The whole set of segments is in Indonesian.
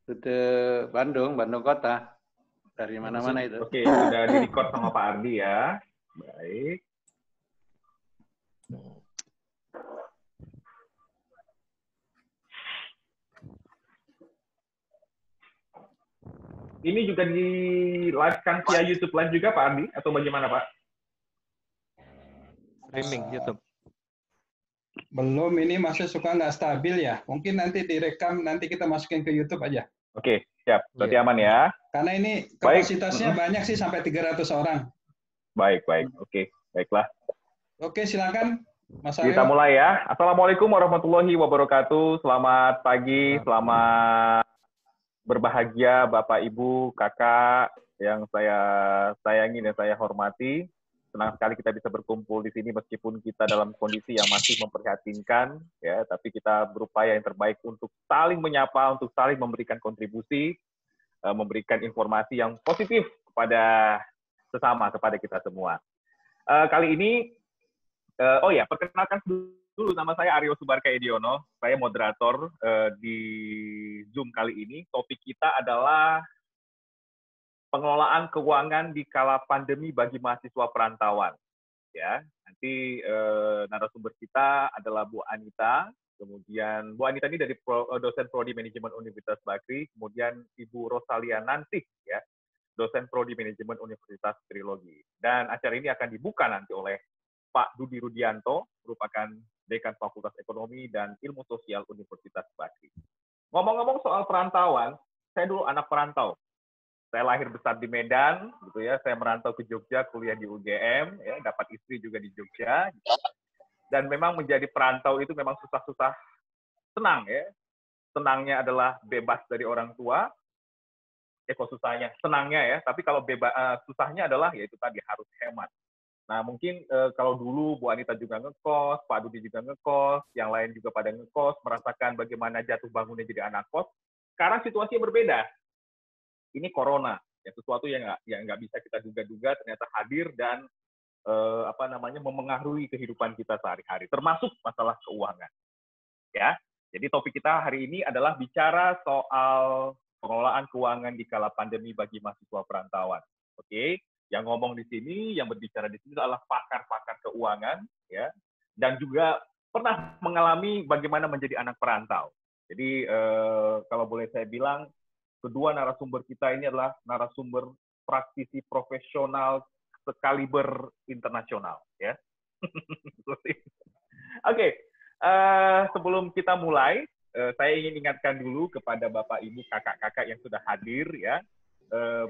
Rute Bandung, Bandung Kota. Dari mana-mana itu. Oke, sudah di-record sama Pak Ardi ya. Baik. Ini juga di-live-kan via YouTube Live juga Pak Ardi? Atau bagaimana Pak? Streaming YouTube. Belum, ini masih suka nggak stabil ya. Mungkin nanti direkam, nanti kita masukin ke YouTube aja. Oke, siap. Berarti aman ya. Karena ini kapasitasnya banyak sih, sampai 300 orang. Baik. Oke, baiklah. Oke, silakan Mas Aryo. Kita mulai ya. Assalamualaikum warahmatullahi wabarakatuh. Selamat pagi, selamat berbahagia Bapak, Ibu, Kakak yang saya sayangi dan saya hormati. Senang sekali kita bisa berkumpul di sini meskipun kita dalam kondisi yang masih memprihatinkan, ya. Tapi kita berupaya yang terbaik untuk saling menyapa, untuk saling memberikan kontribusi, memberikan informasi yang positif kepada sesama, kepada kita semua. Kali ini, perkenalkan dulu, nama saya Aryo Subarka Ediono, saya moderator di Zoom kali ini. Topik kita adalah pengelolaan keuangan di kala pandemi bagi mahasiswa perantauan. Ya, nanti narasumber kita adalah Bu Anita. Kemudian Bu Anita ini dari dosen Prodi Manajemen Universitas Bakri. Kemudian Ibu Rosalia Nansih, ya, dosen Prodi Manajemen Universitas Trilogi. Dan acara ini akan dibuka nanti oleh Pak Dudi Rudianto, merupakan Dekan Fakultas Ekonomi dan Ilmu Sosial Universitas Bakri. Ngomong-ngomong soal perantauan, saya dulu anak perantau. Saya lahir besar di Medan, gitu ya. Saya merantau ke Jogja, kuliah di UGM, ya, dapat istri juga di Jogja. Dan memang menjadi perantau itu memang susah-susah, senang ya. Senangnya adalah bebas dari orang tua. Kok susahnya, senangnya ya. Tapi kalau susahnya adalah yaitu tadi harus hemat. Nah, mungkin kalau dulu Bu Anita juga ngekos, Pak Dudi juga ngekos, yang lain juga pada ngekos, merasakan bagaimana jatuh bangunnya jadi anak kos. Sekarang situasinya berbeda. Ini corona, ya, sesuatu yang nggak bisa kita duga-duga ternyata hadir dan memengaruhi kehidupan kita sehari-hari, termasuk masalah keuangan. Ya, jadi topik kita hari ini adalah bicara soal pengelolaan keuangan di kala pandemi bagi mahasiswa perantauan. Oke, yang ngomong di sini, yang berbicara di sini adalah pakar-pakar keuangan, ya, dan juga pernah mengalami bagaimana menjadi anak perantau. Jadi kalau boleh saya bilang, kedua narasumber kita ini adalah narasumber praktisi profesional sekaliber internasional, ya. Oke, sebelum kita mulai, saya ingin ingatkan dulu kepada Bapak, Ibu, kakak-kakak yang sudah hadir, ya,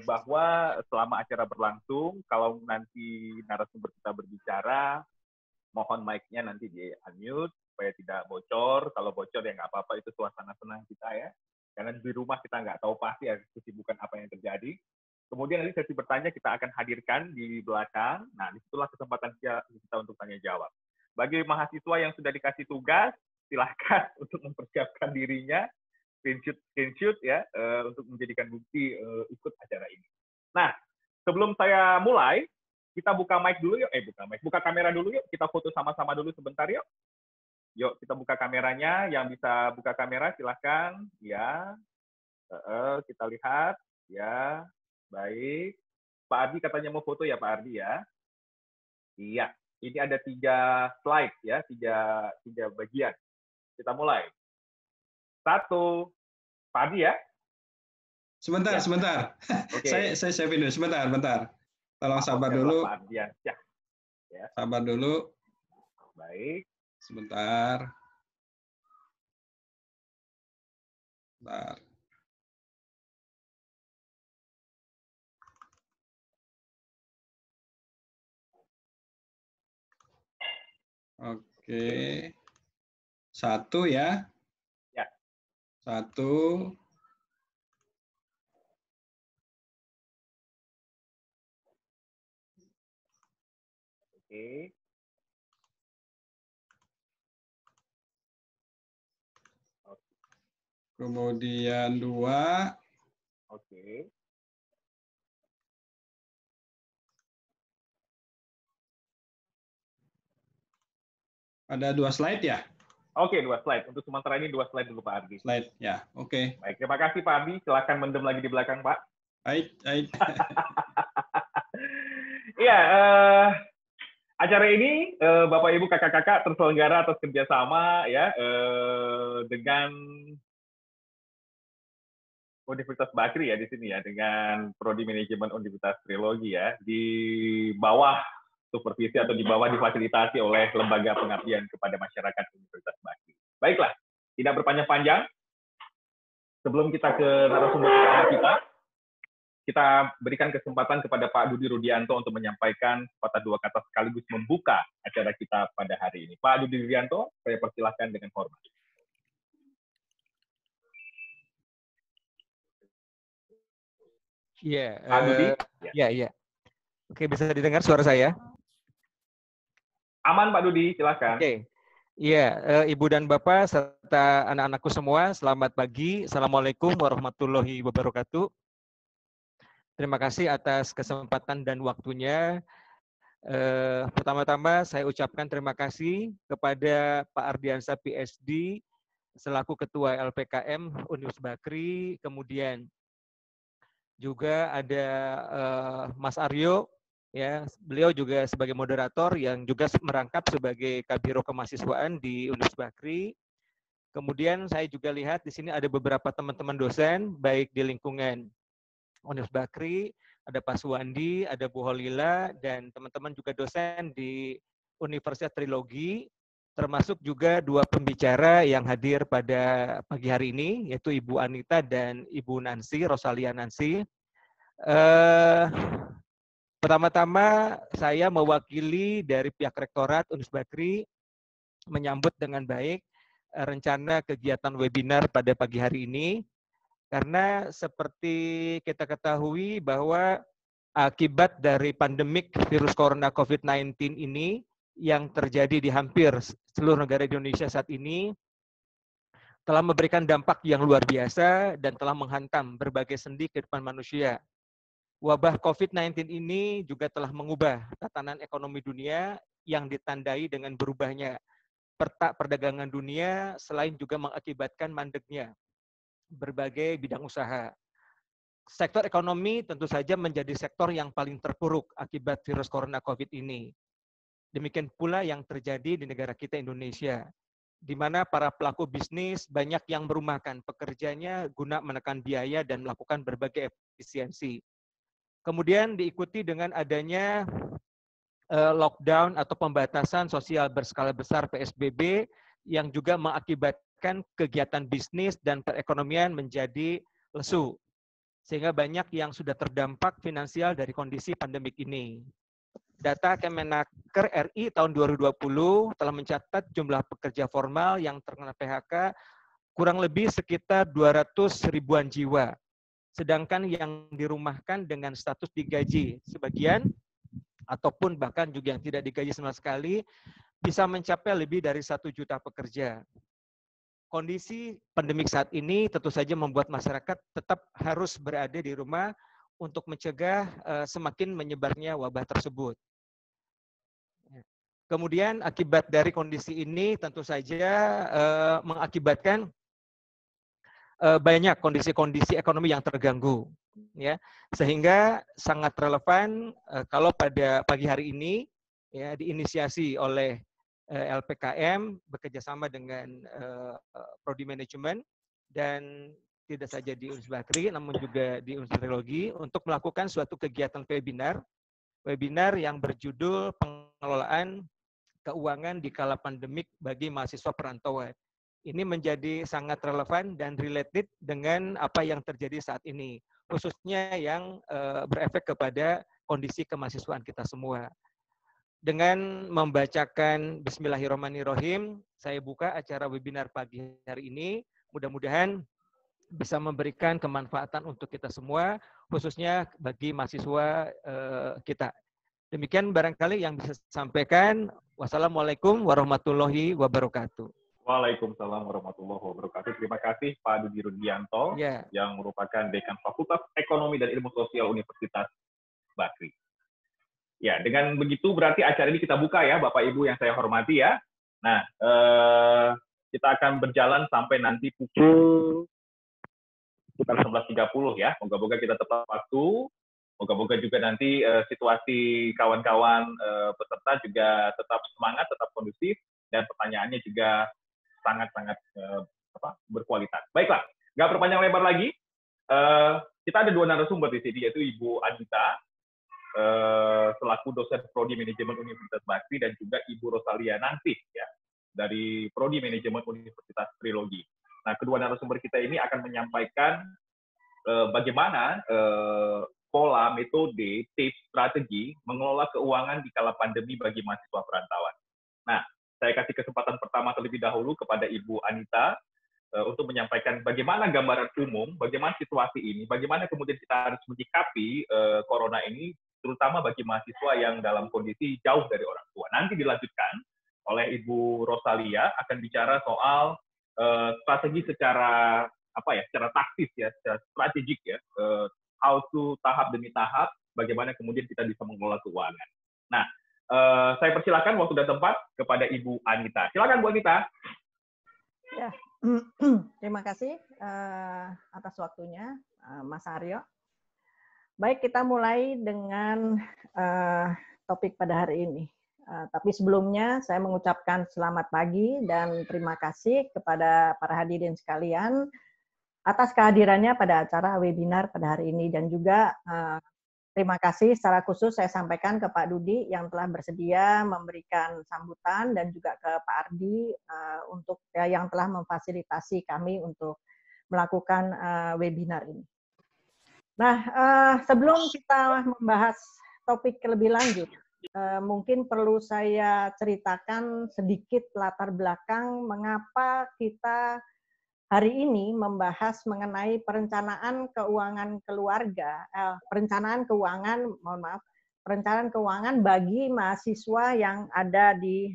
bahwa selama acara berlangsung, kalau nanti narasumber kita berbicara, mohon mic-nya nanti di-unmute supaya tidak bocor. Kalau bocor ya nggak apa-apa, itu suasana senang kita ya. Karena di rumah kita nggak tahu pasti ya kesibukan apa yang terjadi. Kemudian nanti sesi bertanya kita akan hadirkan di belakang. Nah, disitulah kesempatan kita untuk tanya jawab. Bagi mahasiswa yang sudah dikasih tugas, silahkan untuk mempersiapkan dirinya, screenshot ya, untuk menjadikan bukti ikut acara ini. Nah, sebelum saya mulai, kita buka mic dulu yuk. Buka kamera dulu yuk. Kita foto sama-sama dulu sebentar yuk. Yuk, kita buka kameranya. Yang bisa buka kamera, silahkan. Ya, kita lihat. Ya, baik. Pak Ardi katanya mau foto ya, Pak Ardi ya. Iya, ini ada 3 slide ya, 3 bagian. Kita mulai. 1, Pak Ardi ya. Sebentar. Okay. Saya siapin dulu. Sebentar. Tolong sabar dulu. Pak Ardian. Ya. Sabar dulu. Baik. Sebentar. Oke. 1 ya. Ya. 1. Oke. Kemudian 2. Oke. Ada 2 slide ya? Oke, 2 slide. Untuk sementara ini 2 slide dulu Pak Ardi. Slide, ya, oke. Baik, terima kasih Pak Ardi. Silakan mendem lagi di belakang Pak. Baik, baik. Iya, acara ini Bapak Ibu kakak-kakak terselenggara atas kerjasama ya dengan Universitas Bakri ya di sini ya, dengan Prodi Manajemen Universitas Trilogi ya, di bawah supervisi atau di bawah difasilitasi oleh Lembaga Pengabdian kepada Masyarakat Universitas Bakri. Baiklah, tidak berpanjang-panjang, sebelum kita ke narasumber utama kita berikan kesempatan kepada Pak Dudi Rudianto untuk menyampaikan sepatah dua kata sekaligus membuka acara kita pada hari ini. Pak Dudi Rudianto, saya persilahkan dengan hormat. Iya, Pak Dudi. iya. Oke, bisa didengar suara saya? Aman Pak Dudi, silakan. Oke. Iya, Ibu dan Bapak serta anak-anakku semua, selamat pagi. Assalamualaikum warahmatullahi wabarakatuh. Terima kasih atas kesempatan dan waktunya. Pertama-tama saya ucapkan terima kasih kepada Pak Ardiansa PSD selaku Ketua LPKM Universitas Bakri, kemudian juga ada Mas Aryo, ya, beliau juga sebagai moderator yang juga merangkap sebagai Kabiro Kemahasiswaan di Universitas Bakri. Kemudian saya juga lihat di sini ada beberapa teman-teman dosen, baik di lingkungan Universitas Bakri, ada Pak Suwandi, ada Bu Holila, dan teman-teman juga dosen di Universitas Trilogi, termasuk juga dua pembicara yang hadir pada pagi hari ini, yaitu Ibu Anita dan Ibu Nancy, Rosalia Nancy. Pertama-tama saya mewakili dari pihak Rektorat Universitas Bakri menyambut dengan baik rencana kegiatan webinar pada pagi hari ini, karena seperti kita ketahui bahwa akibat dari pandemik virus corona COVID-19 ini yang terjadi di hampir seluruh negara Indonesia saat ini telah memberikan dampak yang luar biasa dan telah menghantam berbagai sendi kehidupan manusia. Wabah COVID-19 ini juga telah mengubah tatanan ekonomi dunia yang ditandai dengan berubahnya peta perdagangan dunia, selain juga mengakibatkan mandeknya berbagai bidang usaha. Sektor ekonomi tentu saja menjadi sektor yang paling terpuruk akibat virus corona COVID ini. Demikian pula yang terjadi di negara kita Indonesia, di mana para pelaku bisnis banyak yang merumahkan pekerjanya guna menekan biaya dan melakukan berbagai efisiensi. Kemudian diikuti dengan adanya lockdown atau pembatasan sosial berskala besar PSBB yang juga mengakibatkan kegiatan bisnis dan perekonomian menjadi lesu. Sehingga banyak yang sudah terdampak finansial dari kondisi pandemik ini. Data Kemenaker RI tahun 2020 telah mencatat jumlah pekerja formal yang terkena PHK kurang lebih sekitar 200 ribuan jiwa. Sedangkan yang dirumahkan dengan status digaji sebagian ataupun bahkan juga yang tidak digaji sama sekali bisa mencapai lebih dari 1 juta pekerja. Kondisi pandemik saat ini tentu saja membuat masyarakat tetap harus berada di rumah untuk mencegah semakin menyebarnya wabah tersebut. Kemudian akibat dari kondisi ini tentu saja mengakibatkan banyak kondisi-kondisi ekonomi yang terganggu, ya, sehingga sangat relevan kalau pada pagi hari ini ya diinisiasi oleh LPKM bekerjasama dengan Prodi Manajemen dan tidak saja di Universitas Bakri namun juga di Universitas Trilogi untuk melakukan suatu kegiatan webinar yang berjudul pengelolaan keuangan di kala pandemik bagi mahasiswa perantauan. Ini menjadi sangat relevan dan related dengan apa yang terjadi saat ini, khususnya yang berefek kepada kondisi kemahasiswaan kita semua. Dengan membacakan Bismillahirrahmanirrahim, saya buka acara webinar pagi hari ini. Mudah-mudahan bisa memberikan kemanfaatan untuk kita semua, khususnya bagi mahasiswa kita. Demikian barangkali yang bisa saya sampaikan. Wassalamualaikum warahmatullahi wabarakatuh. Waalaikumsalam warahmatullahi wabarakatuh. Terima kasih Pak Dudi Rudianto yang merupakan Dekan Fakultas Ekonomi dan Ilmu Sosial Universitas Bakri. Ya, dengan begitu berarti acara ini kita buka ya, Bapak Ibu yang saya hormati ya. Nah, Kita akan berjalan sampai nanti pukul sekitar 11.30 ya. Moga-moga kita tepat waktu. Moga-moga juga nanti situasi kawan-kawan peserta juga tetap semangat, tetap kondusif, dan pertanyaannya juga sangat-sangat berkualitas. Baiklah, nggak perpanjang lebar lagi. Kita ada dua narasumber di sini, yaitu Ibu Anita, selaku dosen Prodi Manajemen Universitas Bakri, dan juga Ibu Rosalia Nansih, ya, dari Prodi Manajemen Universitas Trilogi. Nah, kedua narasumber kita ini akan menyampaikan bagaimana pola, metode, tips, strategi mengelola keuangan di kala pandemi bagi mahasiswa perantauan. Nah, saya kasih kesempatan pertama terlebih dahulu kepada Ibu Anita untuk menyampaikan bagaimana gambaran umum, bagaimana situasi ini, bagaimana kemudian kita harus menyikapi corona ini, terutama bagi mahasiswa yang dalam kondisi jauh dari orang tua. Nanti dilanjutkan oleh Ibu Rosalia akan bicara soal strategi secara secara taktis ya, secara strategik ya, how to tahap demi tahap, bagaimana kemudian kita bisa mengelola keuangan. Nah, saya persilakan waktu dan tempat kepada Ibu Anita. Silakan Bu Anita. Ya, terima kasih atas waktunya, Mas Aryo. Baik, kita mulai dengan topik pada hari ini. Tapi sebelumnya saya mengucapkan selamat pagi dan terima kasih kepada para hadirin sekalian atas kehadirannya pada acara webinar pada hari ini, dan juga terima kasih secara khusus saya sampaikan ke Pak Dudi yang telah bersedia memberikan sambutan, dan juga ke Pak Ardi untuk yang telah memfasilitasi kami untuk melakukan webinar ini. Nah, sebelum kita membahas topik lebih lanjut, mungkin perlu saya ceritakan sedikit latar belakang mengapa kita hari ini membahas mengenai perencanaan keuangan keluarga, perencanaan keuangan bagi mahasiswa yang ada di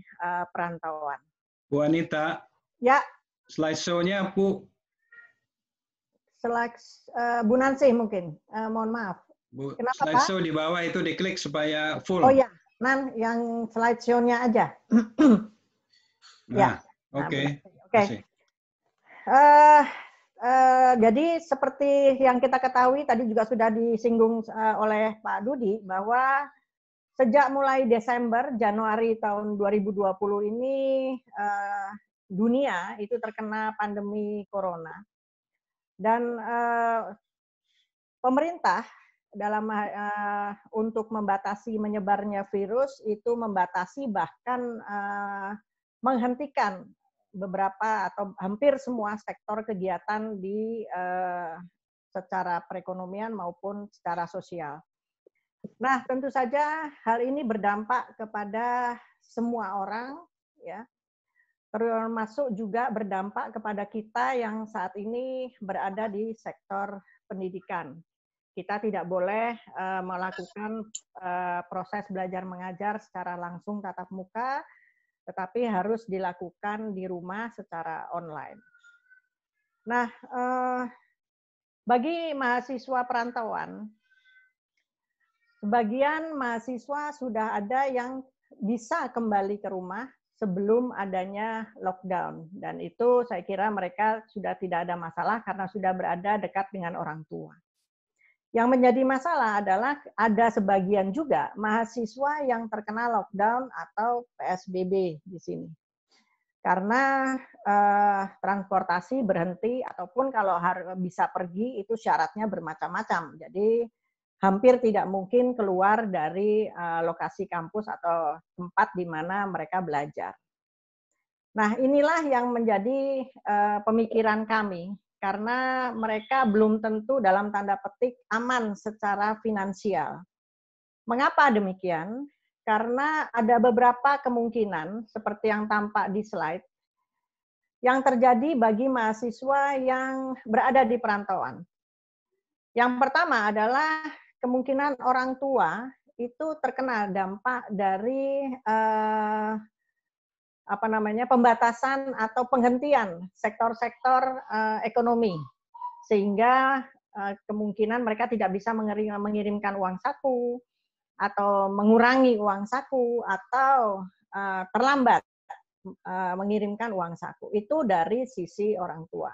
perantauan. Bu Anita, ya, slideshow-nya Bu. Bu Nansih mungkin, mohon maaf. Bu, kenapa slideshow Pak? di bawah itu diklik supaya full. Oh ya, yang slideshow-nya aja. Nah, oke. Oke. Jadi seperti yang kita ketahui tadi juga sudah disinggung oleh Pak Dudi bahwa sejak mulai Desember, Januari tahun 2020 ini dunia itu terkena pandemi corona, dan pemerintah dalam untuk membatasi menyebarnya virus itu membatasi bahkan menghentikan beberapa atau hampir semua sektor kegiatan di secara perekonomian maupun secara sosial. Nah, tentu saja hal ini berdampak kepada semua orang, ya, termasuk juga berdampak kepada kita yang saat ini berada di sektor pendidikan. Kita tidak boleh melakukan proses belajar mengajar secara langsung tatap muka, tetapi harus dilakukan di rumah secara online. Nah, bagi mahasiswa perantauan, sebagian mahasiswa sudah ada yang bisa kembali ke rumah sebelum adanya lockdown, dan itu saya kira mereka sudah tidak ada masalah karena sudah berada dekat dengan orang tua. Yang menjadi masalah adalah ada sebagian juga mahasiswa yang terkena lockdown atau PSBB di sini. Karena transportasi berhenti, ataupun kalau bisa pergi itu syaratnya bermacam-macam. Jadi hampir tidak mungkin keluar dari lokasi kampus atau tempat di mana mereka belajar. Nah, inilah yang menjadi pemikiran kami. Karena mereka belum tentu dalam tanda petik aman secara finansial. Mengapa demikian? Karena ada beberapa kemungkinan, seperti yang tampak di slide, yang terjadi bagi mahasiswa yang berada di perantauan. Yang pertama adalah kemungkinan orang tua itu terkena dampak dari pembatasan atau penghentian sektor-sektor ekonomi, sehingga kemungkinan mereka tidak bisa mengirimkan uang saku atau mengurangi uang saku atau terlambat mengirimkan uang saku. Itu dari sisi orang tua.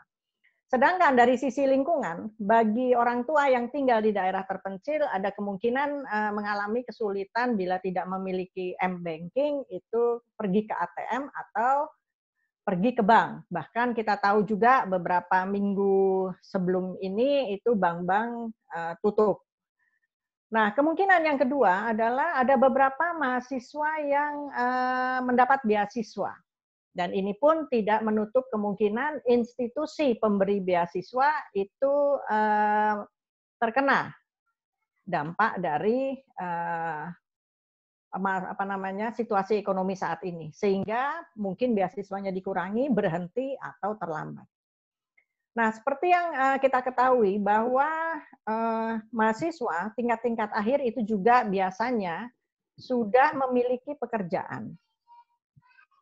Sedangkan dari sisi lingkungan, bagi orang tua yang tinggal di daerah terpencil, ada kemungkinan mengalami kesulitan bila tidak memiliki m-banking, itu pergi ke ATM atau pergi ke bank. Bahkan kita tahu juga beberapa minggu sebelum ini itu bank-bank tutup. Nah, kemungkinan yang kedua adalah ada beberapa mahasiswa yang mendapat beasiswa. Dan ini pun tidak menutup kemungkinan institusi pemberi beasiswa itu terkena dampak dari situasi ekonomi saat ini, sehingga mungkin beasiswanya dikurangi, berhenti atau terlambat. Nah, seperti yang kita ketahui bahwa mahasiswa tingkat-tingkat akhir itu juga biasanya sudah memiliki pekerjaan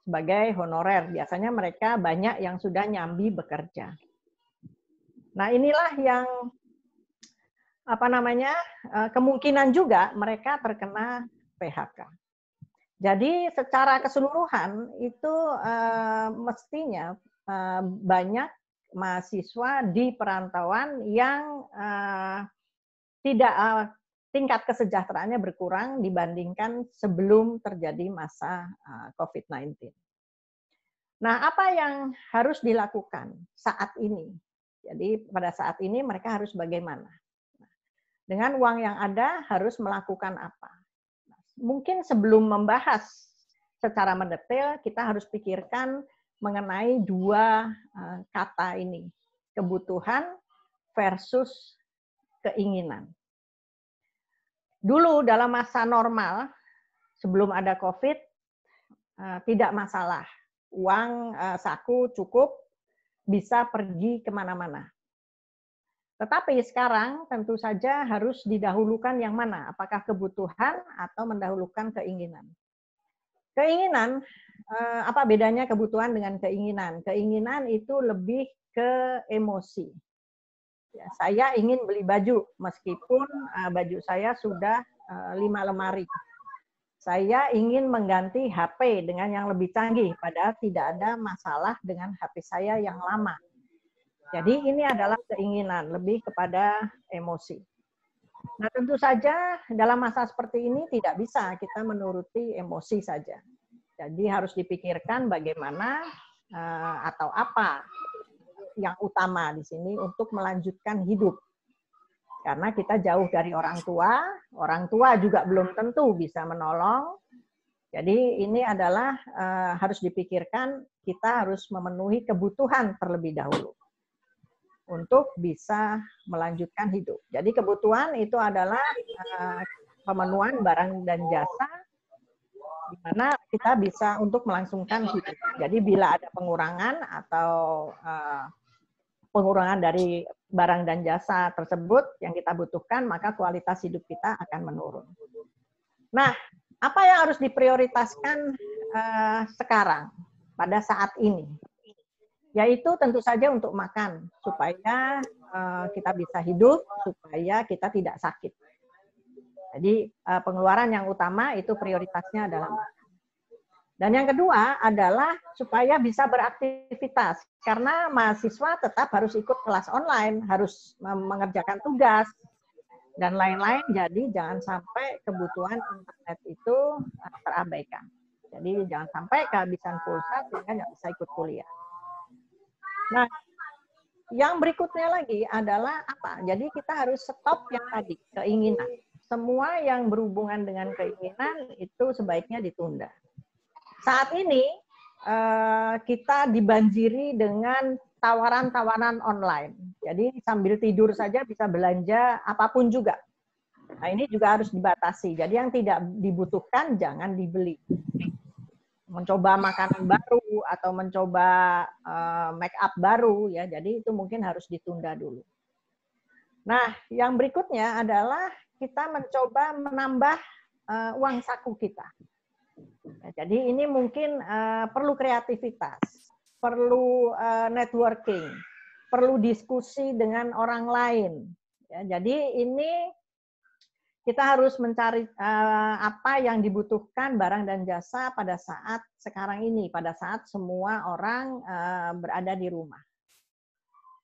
sebagai honorer. Biasanya mereka banyak yang sudah nyambi bekerja. Nah, inilah yang kemungkinan juga mereka terkena PHK. Jadi secara keseluruhan itu mestinya banyak mahasiswa di perantauan yang tidak tingkat kesejahteraannya berkurang dibandingkan sebelum terjadi masa COVID-19. Nah, apa yang harus dilakukan saat ini? Jadi pada saat ini mereka harus bagaimana? Dengan uang yang ada harus melakukan apa? Mungkin sebelum membahas secara mendetail, kita harus pikirkan mengenai dua kata ini, kebutuhan versus keinginan. Dulu dalam masa normal, sebelum ada COVID, tidak masalah. Uang saku cukup, bisa pergi kemana-mana. Tetapi sekarang tentu saja harus didahulukan yang mana? Apakah kebutuhan atau mendahulukan keinginan? Keinginan, apa bedanya kebutuhan dengan keinginan? Keinginan itu lebih ke emosi. Ya, saya ingin beli baju, meskipun baju saya sudah 5 lemari. Saya ingin mengganti HP dengan yang lebih canggih, padahal tidak ada masalah dengan HP saya yang lama. Jadi ini adalah keinginan, lebih kepada emosi. Nah, tentu saja dalam masa seperti ini tidak bisa kita menuruti emosi saja. Jadi harus dipikirkan bagaimana atau apa yang utama di sini untuk melanjutkan hidup. Karena kita jauh dari orang tua juga belum tentu bisa menolong. Jadi ini adalah harus dipikirkan, kita harus memenuhi kebutuhan terlebih dahulu untuk bisa melanjutkan hidup. Jadi kebutuhan itu adalah pemenuhan barang dan jasa, di mana kita bisa untuk melangsungkan hidup. Jadi bila ada pengurangan atau pengurangan dari barang dan jasa tersebut yang kita butuhkan, maka kualitas hidup kita akan menurun. Nah, apa yang harus diprioritaskan sekarang, pada saat ini? Yaitu tentu saja untuk makan, supaya kita bisa hidup, supaya kita tidak sakit. Jadi pengeluaran yang utama itu prioritasnya adalah makan. Dan yang kedua adalah supaya bisa beraktivitas. Karena mahasiswa tetap harus ikut kelas online, harus mengerjakan tugas, dan lain-lain. Jadi jangan sampai kebutuhan internet itu terabaikan. Jadi jangan sampai kehabisan pulsa sehingga nggak bisa ikut kuliah. Nah, yang berikutnya lagi adalah apa? Jadi kita harus stop yang tadi, keinginan. Semua yang berhubungan dengan keinginan itu sebaiknya ditunda. Saat ini kita dibanjiri dengan tawaran-tawaran online. Jadi sambil tidur saja bisa belanja apapun juga. Nah, ini juga harus dibatasi. Jadi yang tidak dibutuhkan jangan dibeli. Mencoba makanan baru atau mencoba make up baru, ya. Jadi itu mungkin harus ditunda dulu. Nah, yang berikutnya adalah kita mencoba menambah uang saku kita. Nah, jadi ini mungkin perlu kreativitas, perlu networking, perlu diskusi dengan orang lain. Ya, jadi ini kita harus mencari apa yang dibutuhkan barang dan jasa pada saat sekarang ini, pada saat semua orang berada di rumah.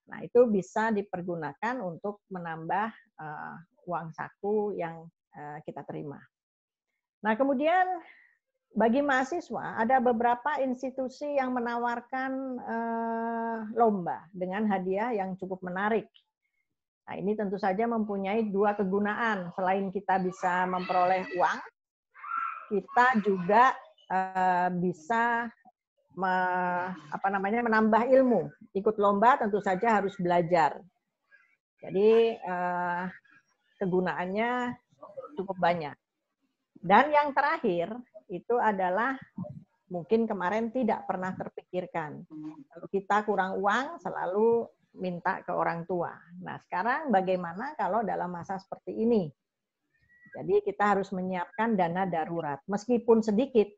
Nah, itu bisa dipergunakan untuk menambah uang saku yang kita terima. Nah, kemudian bagi mahasiswa, ada beberapa institusi yang menawarkan lomba dengan hadiah yang cukup menarik. Nah, ini tentu saja mempunyai dua kegunaan. Selain kita bisa memperoleh uang, kita juga bisa menambah ilmu. Ikut lomba tentu saja harus belajar. Jadi kegunaannya cukup banyak. Dan yang terakhir itu adalah mungkin kemarin tidak pernah terpikirkan. Kalau kita kurang uang selalu minta ke orang tua. Nah, sekarang bagaimana kalau dalam masa seperti ini? Jadi kita harus menyiapkan dana darurat. Meskipun sedikit,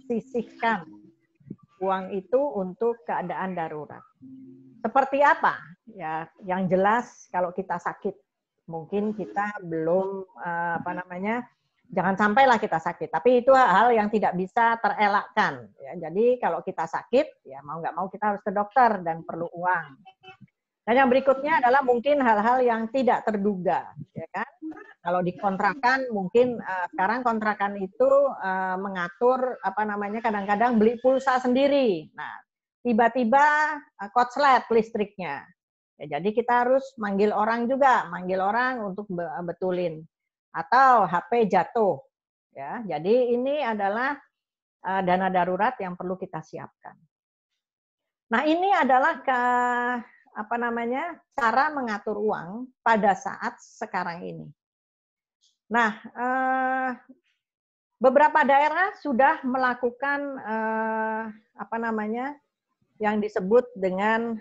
sisihkan uang itu untuk keadaan darurat. Seperti apa? Ya, yang jelas kalau kita sakit, mungkin kita belum jangan sampailah kita sakit. Tapi itu hal yang tidak bisa terelakkan. Ya, jadi kalau kita sakit, ya mau nggak mau kita harus ke dokter dan perlu uang. Dan yang berikutnya adalah mungkin hal-hal yang tidak terduga, ya kan? Kalau dikontrakan, mungkin sekarang kontrakan itu mengatur kadang-kadang beli pulsa sendiri. Nah, tiba-tiba korslet listriknya. Ya, jadi kita harus manggil orang untuk betulin. Atau HP jatuh, ya. Jadi ini adalah dana darurat yang perlu kita siapkan. Nah, ini adalah cara mengatur uang pada saat sekarang ini. Nah, beberapa daerah sudah melakukan yang disebut dengan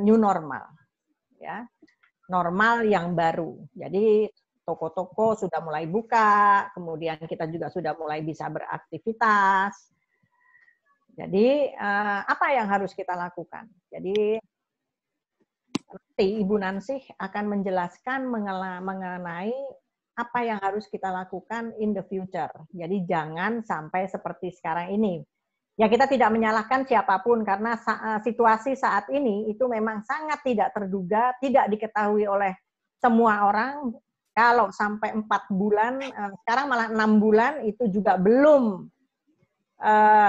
new normal, ya, normal yang baru. Jadi toko-toko sudah mulai buka, kemudian kita juga sudah mulai bisa beraktivitas. Jadi apa yang harus kita lakukan? Jadi nanti Ibu Nansih akan menjelaskan mengenai apa yang harus kita lakukan in the future. Jadi jangan sampai seperti sekarang ini. Ya, kita tidak menyalahkan siapapun karena situasi saat ini itu memang sangat tidak terduga, tidak diketahui oleh semua orang. Kalau sampai 4 bulan, sekarang malah 6 bulan itu juga belum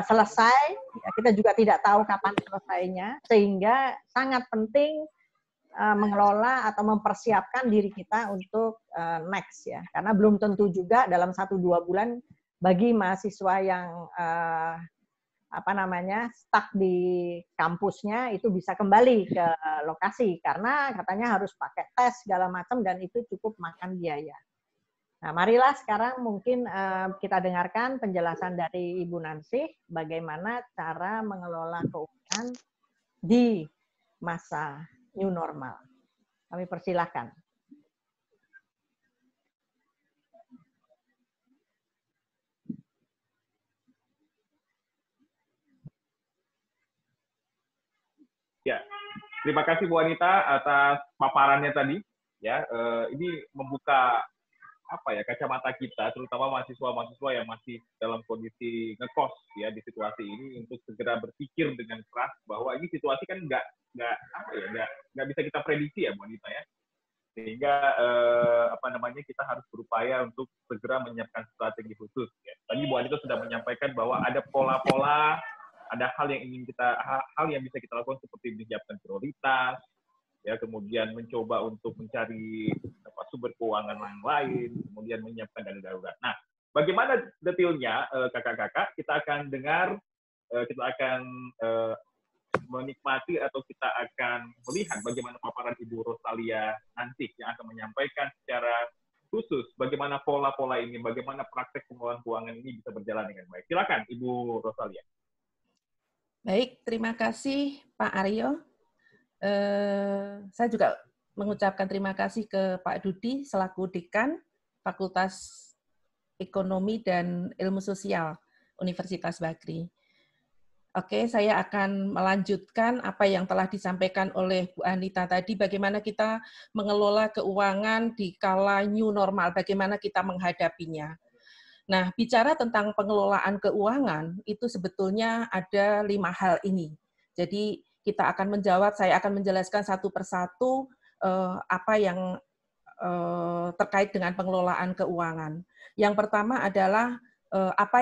selesai. Ya, kita juga tidak tahu kapan selesainya, sehingga sangat penting mengelola atau mempersiapkan diri kita untuk next, ya, karena belum tentu juga dalam 1-2 bulan bagi mahasiswa yang stuck di kampusnya itu bisa kembali ke lokasi karena katanya harus pakai tes segala macam dan itu cukup makan biaya. Nah, marilah sekarang mungkin kita dengarkan penjelasan dari Ibu Nansih bagaimana cara mengelola keuangan di masa new normal. Kami persilahkan. Ya, terima kasih Bu Anita atas paparannya tadi. Ya, ini membuka kacamata kita, terutama mahasiswa-mahasiswa yang masih dalam kondisi ngekos ya di situasi ini untuk segera berpikir dengan keras bahwa ini situasi kan nggak bisa kita prediksi ya Bu Anita ya. Sehingga kita harus berupaya untuk segera menyiapkan strategi khusus. Ya. Tadi Bu Anita sudah menyampaikan bahwa ada pola-pola, ada hal yang bisa kita lakukan seperti menyiapkan prioritas, ya, kemudian mencoba untuk mencari sumber keuangan yang lain, kemudian menyiapkan dana darurat. Nah, bagaimana detailnya kakak-kakak? Kita akan dengar, kita akan menikmati atau kita akan melihat bagaimana paparan Ibu Rosalia nanti yang akan menyampaikan secara khusus bagaimana pola-pola ini, bagaimana praktek pengelolaan keuangan ini bisa berjalan dengan baik. Silakan Ibu Rosalia. Baik, terima kasih Pak Aryo. Saya juga mengucapkan terima kasih ke Pak Dudi selaku Dekan Fakultas Ekonomi dan Ilmu Sosial Universitas Bagri. Oke, saya akan melanjutkan apa yang telah disampaikan oleh Bu Anita tadi, bagaimana kita mengelola keuangan di kala new normal, bagaimana kita menghadapinya. Nah, bicara tentang pengelolaan keuangan, itu sebetulnya ada 5 hal ini. Jadi, kita akan menjawab, saya akan menjelaskan satu persatu apa yang terkait dengan pengelolaan keuangan. Yang pertama adalah apa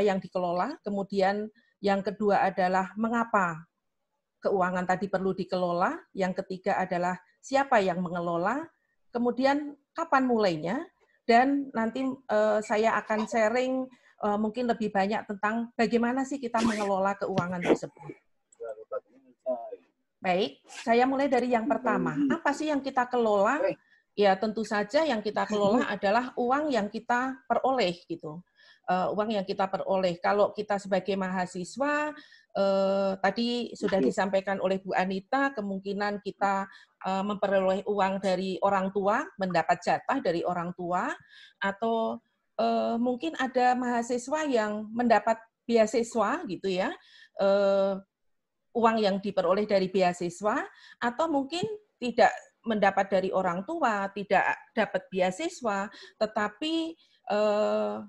yang dikelola, kemudian yang kedua adalah mengapa keuangan tadi perlu dikelola, yang ketiga adalah siapa yang mengelola, kemudian kapan mulainya, dan nanti saya akan sharing mungkin lebih banyak tentang bagaimana sih kita mengelola keuangan tersebut. Baik, saya mulai dari yang pertama. Apa sih yang kita kelola? Ya tentu saja yang kita kelola adalah uang yang kita peroleh gitu. Uang yang kita peroleh. Kalau kita sebagai mahasiswa, tadi sudah disampaikan oleh Bu Anita, kemungkinan kita memperoleh uang dari orang tua, mendapat jatah dari orang tua, atau mungkin ada mahasiswa yang mendapat beasiswa gitu ya, uang yang diperoleh dari beasiswa, atau mungkin tidak mendapat dari orang tua, tidak dapat beasiswa, tetapi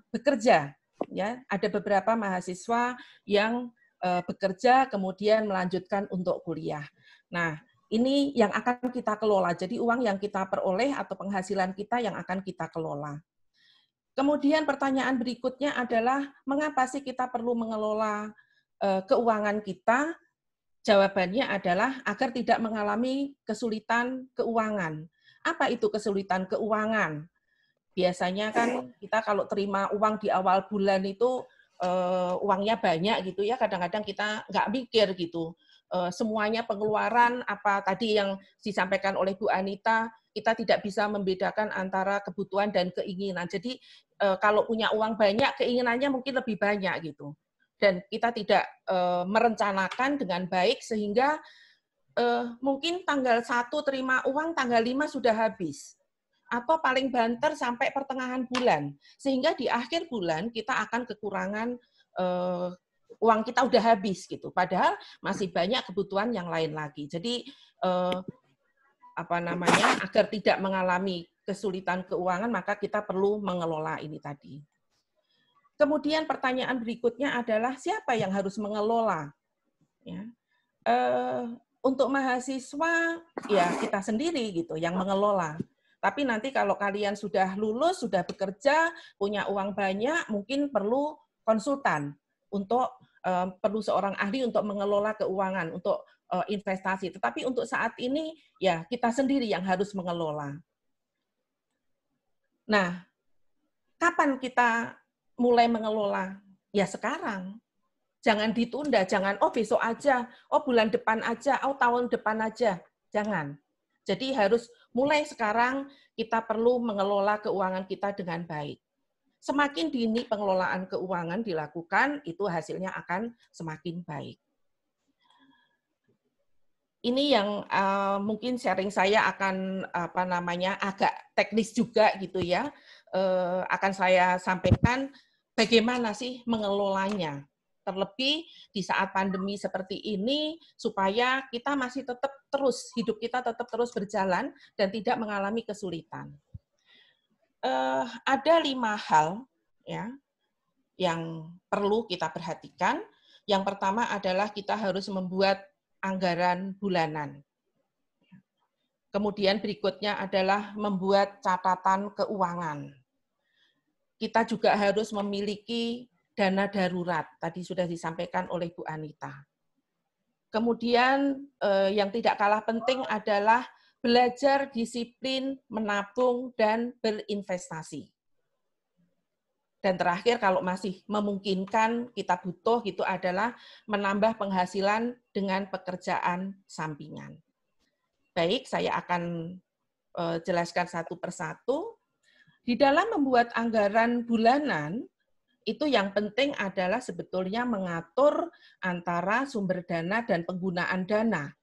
bekerja. Ya, ada beberapa mahasiswa yang bekerja kemudian melanjutkan untuk kuliah. Nah, ini yang akan kita kelola. Jadi uang yang kita peroleh atau penghasilan kita yang akan kita kelola. Kemudian pertanyaan berikutnya adalah mengapa sih kita perlu mengelola keuangan kita? Jawabannya adalah agar tidak mengalami kesulitan keuangan. Apa itu kesulitan keuangan? Biasanya kan kita kalau terima uang di awal bulan itu uangnya banyak gitu ya, kadang-kadang kita nggak mikir gitu. Semuanya pengeluaran, apa tadi yang disampaikan oleh Bu Anita, kita tidak bisa membedakan antara kebutuhan dan keinginan. Jadi kalau punya uang banyak, keinginannya mungkin lebih banyak gitu. Dan kita tidak merencanakan dengan baik sehingga mungkin tanggal 1 terima uang, tanggal 5 sudah habis. Atau paling banter sampai pertengahan bulan. Sehingga di akhir bulan kita akan kekurangan uang kita udah habis gitu. Padahal masih banyak kebutuhan yang lain lagi. Jadi agar tidak mengalami kesulitan keuangan, maka kita perlu mengelola ini tadi. Kemudian pertanyaan berikutnya adalah siapa yang harus mengelola? Ya. Untuk mahasiswa, ya kita sendiri gitu yang mengelola. Tapi nanti kalau kalian sudah lulus, sudah bekerja, punya uang banyak, mungkin perlu konsultan untuk perlu seorang ahli untuk mengelola keuangan, untuk investasi. Tetapi untuk saat ini, ya kita sendiri yang harus mengelola. Nah, kapan kita mulai mengelola? Ya sekarang. Jangan ditunda, jangan besok aja, bulan depan aja, tahun depan aja. Jangan. Jadi harus mulai sekarang kita perlu mengelola keuangan kita dengan baik. Semakin dini pengelolaan keuangan dilakukan, itu hasilnya akan semakin baik. Ini yang mungkin sharing saya akan agak teknis juga gitu ya. Akan saya sampaikan bagaimana sih mengelolanya. Terlebih di saat pandemi seperti ini, supaya kita masih tetap terus, hidup kita tetap terus berjalan dan tidak mengalami kesulitan. Ada 5 hal ya yang perlu kita perhatikan. Yang pertama adalah kita harus membuat anggaran bulanan. Kemudian berikutnya adalah membuat catatan keuangan. Kita juga harus memiliki dana darurat, tadi sudah disampaikan oleh Bu Anita. Kemudian yang tidak kalah penting adalah belajar disiplin, menabung, dan berinvestasi. Dan terakhir, kalau masih memungkinkan, kita butuh, itu adalah menambah penghasilan dengan pekerjaan sampingan. Baik, saya akan jelaskan satu persatu. Di dalam membuat anggaran bulanan, itu yang penting adalah sebetulnya mengatur antara sumber dana dan penggunaan dana.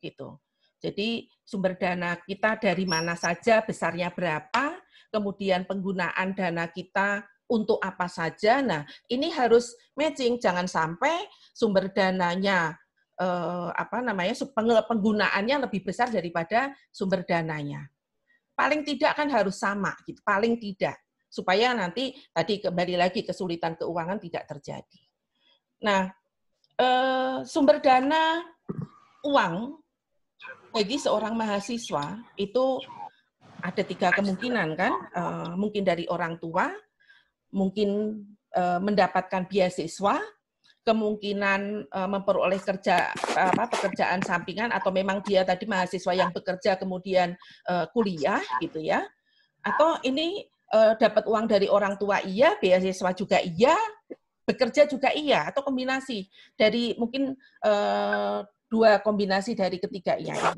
Gitu. Jadi sumber dana kita dari mana saja, besarnya berapa, kemudian penggunaan dana kita untuk apa saja. Nah, ini harus matching, jangan sampai sumber dananya penggunaannya lebih besar daripada sumber dananya. Paling tidak kan harus sama gitu, paling tidak, supaya nanti tadi kembali lagi kesulitan keuangan tidak terjadi. Nah, sumber dana uang bagi seorang mahasiswa itu ada 3 kemungkinan kan, mungkin dari orang tua, mungkin mendapatkan beasiswa, kemungkinan memperoleh pekerjaan sampingan, atau memang dia tadi mahasiswa yang bekerja kemudian kuliah gitu ya, atau ini dapat uang dari orang tua iya, beasiswa juga iya, bekerja juga iya, atau kombinasi dari mungkin 2 kombinasi dari ketiga iya.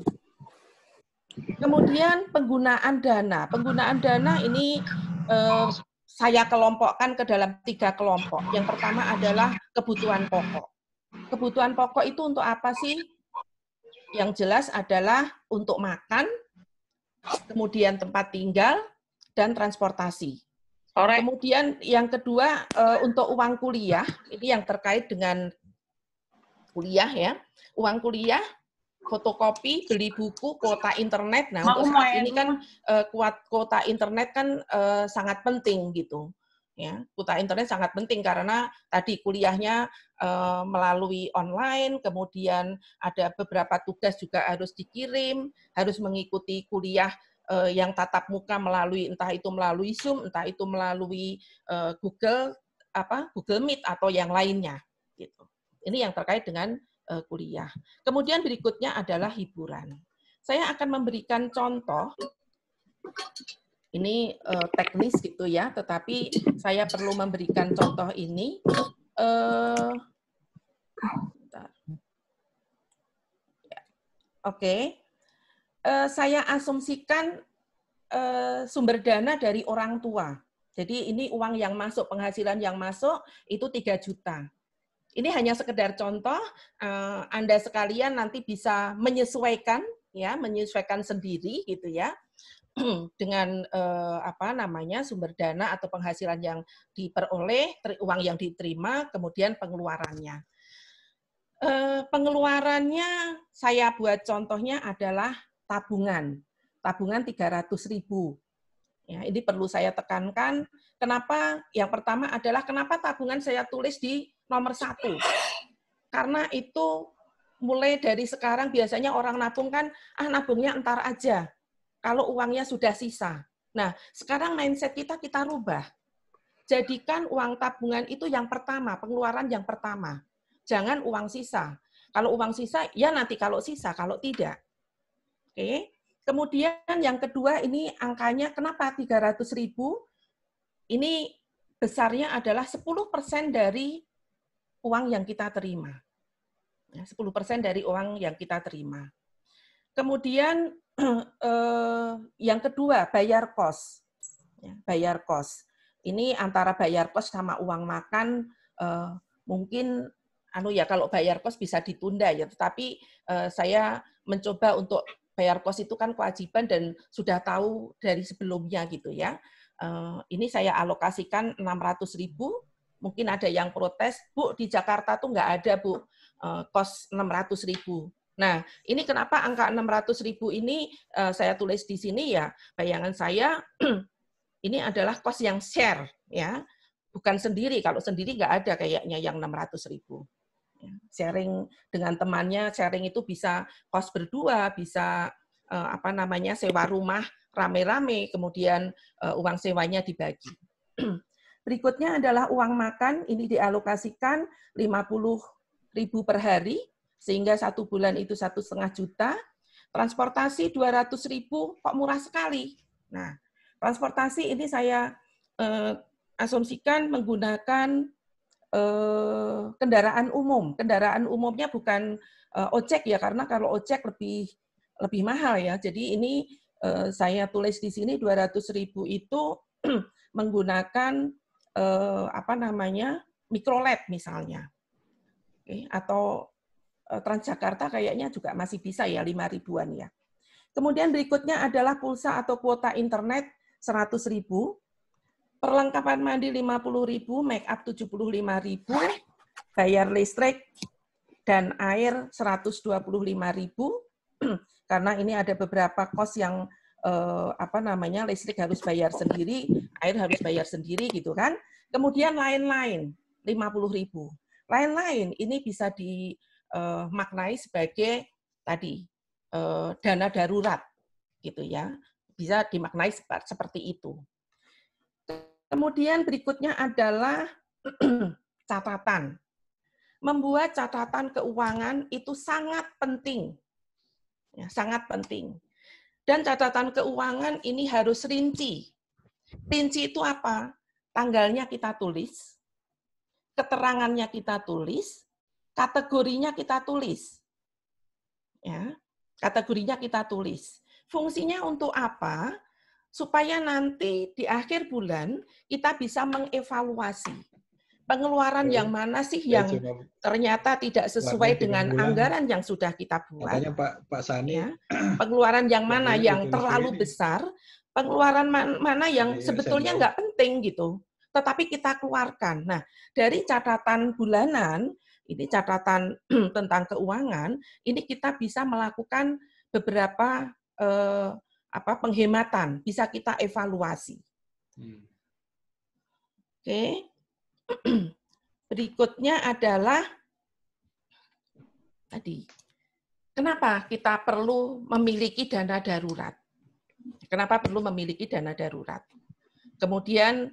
Kemudian penggunaan dana. Penggunaan dana ini saya kelompokkan ke dalam 3 kelompok. Yang pertama adalah kebutuhan pokok. Kebutuhan pokok itu untuk apa sih? Yang jelas adalah untuk makan, kemudian tempat tinggal, dan transportasi. Kemudian yang kedua untuk uang kuliah, ini yang terkait dengan kuliah ya. Uang kuliah, fotokopi, beli buku, kuota internet. Nah, untuk saat ini kan kuota internet kan sangat penting gitu. Ya, kuota internet sangat penting karena tadi kuliahnya melalui online, kemudian ada beberapa tugas juga harus dikirim, harus mengikuti kuliah yang tatap muka melalui entah itu melalui Zoom, entah itu melalui Google Meet atau yang lainnya gitu. Ini yang terkait dengan kuliah. Kemudian berikutnya adalah hiburan. Saya akan memberikan contoh. Ini teknis gitu ya, tetapi saya perlu memberikan contoh ini. Oke. Saya asumsikan sumber dana dari orang tua. Jadi ini uang yang masuk, penghasilan yang masuk itu 3 juta. Ini hanya sekedar contoh, Anda sekalian nanti bisa menyesuaikan ya, menyesuaikan sendiri gitu ya dengan sumber dana atau penghasilan yang diperoleh, uang yang diterima, kemudian pengeluarannya. Pengeluarannya saya buat contohnya adalah tabungan 300.000. Ya, ini perlu saya tekankan. Kenapa? Yang pertama adalah kenapa tabungan saya tulis di nomor 1. Karena itu mulai dari sekarang biasanya orang nabung kan, nabungnya entar aja. Kalau uangnya sudah sisa. Nah, sekarang mindset kita rubah. Jadikan uang tabungan itu yang pertama, pengeluaran yang pertama. Jangan uang sisa. Kalau uang sisa, ya nanti kalau sisa, kalau tidak. Oke. Kemudian yang kedua ini angkanya kenapa 300.000? Ini besarnya adalah 10% dari uang yang kita terima. 10% dari uang yang kita terima. Kemudian yang kedua, bayar kos. Bayar kos. Ini antara bayar kos sama uang makan, mungkin kalau bayar kos bisa ditunda ya, tetapi saya mencoba untuk bayar kos itu kan kewajiban dan sudah tahu dari sebelumnya gitu ya. Ini saya alokasikan 600.000. Mungkin ada yang protes, Bu, di Jakarta tuh nggak ada, Bu, kos 600.000. Nah, ini kenapa angka 600.000 ini saya tulis di sini ya, bayangan saya ini adalah kos yang share, ya, bukan sendiri. Kalau sendiri nggak ada kayaknya yang 600.000. Sharing dengan temannya, sharing itu bisa kos berdua, bisa sewa rumah rame-rame, kemudian uang sewanya dibagi. Berikutnya adalah uang makan, ini dialokasikan 50.000 per hari, sehingga 1 bulan itu 1,5 juta. Transportasi 200.000, kok murah sekali. Nah, transportasi ini saya asumsikan menggunakan kendaraan umum. Kendaraan umumnya bukan ojek ya, karena kalau ojek lebih mahal ya. Jadi ini saya tulis di sini 200.000 itu menggunakan mikrolet misalnya. Oke, atau Transjakarta kayaknya juga masih bisa ya 5.000-an ya. Kemudian berikutnya adalah pulsa atau kuota internet 100.000. perlengkapan mandi 50.000, make up 75.000, bayar listrik dan air 125.000, karena ini ada beberapa kos yang listrik harus bayar sendiri, air harus bayar sendiri gitu kan. Kemudian lain-lain 50.000. Lain-lain ini bisa dimaknai sebagai tadi dana darurat gitu ya. Bisa dimaknai seperti itu. Kemudian berikutnya adalah catatan. Membuat catatan keuangan itu sangat penting. Ya, sangat penting. Dan catatan keuangan ini harus rinci. Rinci itu apa? Tanggalnya kita tulis, keterangannya kita tulis, kategorinya kita tulis. Ya, kategorinya kita tulis. Fungsinya untuk apa? Supaya nanti di akhir bulan kita bisa mengevaluasi pengeluaran yang mana sih yang ternyata tidak sesuai dengan anggaran yang sudah kita buat. Katanya Pak Sani, ya. Pengeluaran yang mana yang terlalu besar, pengeluaran mana yang sebetulnya nggak penting gitu, tetapi kita keluarkan. Nah, dari catatan bulanan, ini catatan tentang keuangan, ini kita bisa melakukan beberapa penghematan, bisa kita evaluasi. Oke. Berikutnya adalah tadi, kenapa kita perlu memiliki dana darurat? Kenapa perlu memiliki dana darurat? Kemudian,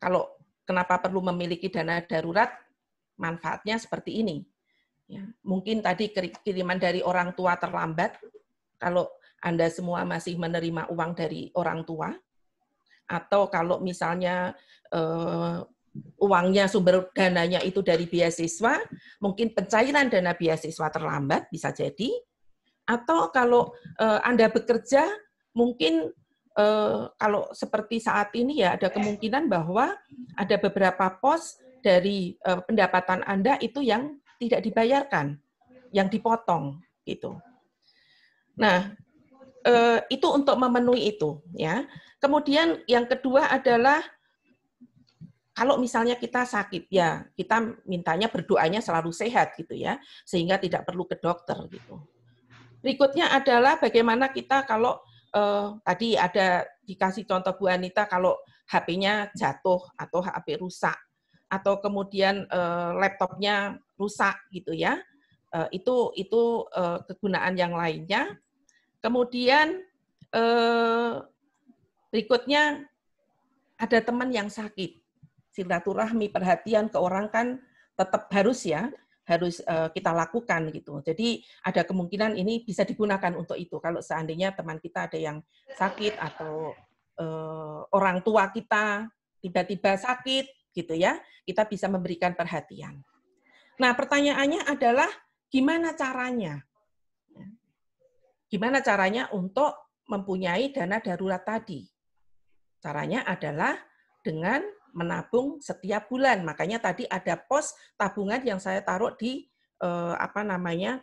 kalau kenapa perlu memiliki dana darurat, manfaatnya seperti ini. Ya, mungkin tadi kiriman dari orang tua terlambat, kalau Anda semua masih menerima uang dari orang tua, atau kalau misalnya uangnya, sumber dananya itu dari beasiswa, mungkin pencairan dana beasiswa terlambat, bisa jadi. Atau kalau Anda bekerja, mungkin kalau seperti saat ini ya ada kemungkinan bahwa ada beberapa pos dari pendapatan Anda itu yang tidak dibayarkan, yang dipotong gitu. Nah, itu untuk memenuhi itu ya. Kemudian yang kedua adalah kalau misalnya kita sakit ya, kita mintanya berdoanya selalu sehat gitu ya, sehingga tidak perlu ke dokter gitu. Berikutnya adalah bagaimana kita kalau tadi ada dikasih contoh Bu Anita kalau HP-nya jatuh atau HP rusak atau kemudian laptopnya rusak gitu ya, itu kegunaan yang lainnya. Kemudian berikutnya ada teman yang sakit, silaturahmi, perhatian ke orang kan tetap harus ya, harus kita lakukan gitu. Jadi ada kemungkinan ini bisa digunakan untuk itu. Kalau seandainya teman kita ada yang sakit atau orang tua kita tiba-tiba sakit gitu ya, kita bisa memberikan perhatian. Nah, pertanyaannya adalah gimana caranya? Gimana caranya untuk mempunyai dana darurat tadi? Caranya adalah dengan menabung setiap bulan. Makanya tadi ada pos tabungan yang saya taruh di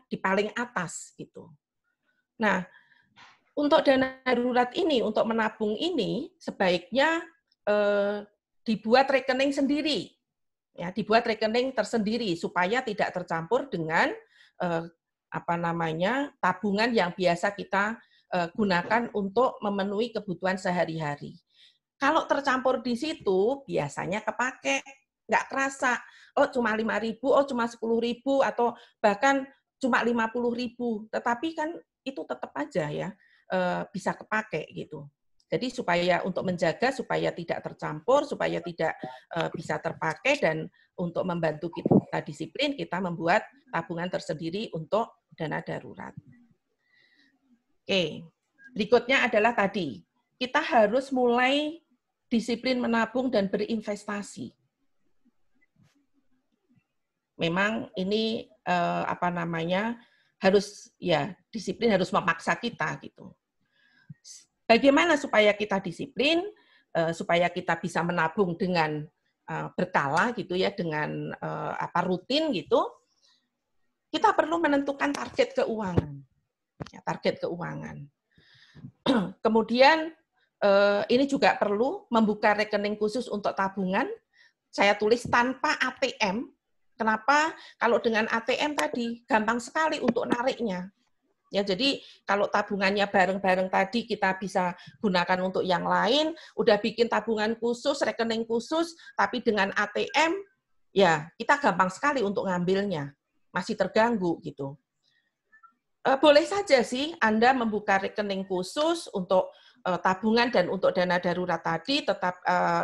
di paling atas gitu. Nah, untuk dana darurat ini, untuk menabung ini sebaiknya dibuat rekening sendiri. Ya, dibuat rekening tersendiri supaya tidak tercampur dengan tabungan yang biasa kita gunakan untuk memenuhi kebutuhan sehari-hari. Kalau tercampur di situ, biasanya kepake, nggak kerasa. Oh, cuma 5.000, oh cuma 10.000, atau bahkan cuma 50.000. Tetapi kan itu tetap aja ya bisa kepake gitu. Jadi supaya untuk menjaga supaya tidak tercampur, supaya tidak bisa terpakai, dan untuk membantu kita disiplin, kita membuat tabungan tersendiri untuk dana darurat. Oke, berikutnya adalah tadi, kita harus mulai disiplin menabung dan berinvestasi. Memang ini harus ya disiplin, harus memaksa kita gitu. Bagaimana supaya kita disiplin, supaya kita bisa menabung dengan berkala gitu ya, dengan rutin gitu. Kita perlu menentukan target keuangan. Ya, target keuangan. Kemudian ini juga perlu membuka rekening khusus untuk tabungan. Saya tulis tanpa ATM. Kenapa? Kalau dengan ATM tadi gampang sekali untuk nariknya. Ya, jadi kalau tabungannya bareng-bareng tadi kita bisa gunakan untuk yang lain, udah bikin tabungan khusus, rekening khusus, tapi dengan ATM, ya kita gampang sekali untuk ngambilnya. Masih terganggu gitu. Boleh saja sih Anda membuka rekening khusus untuk tabungan dan untuk dana darurat tadi tetap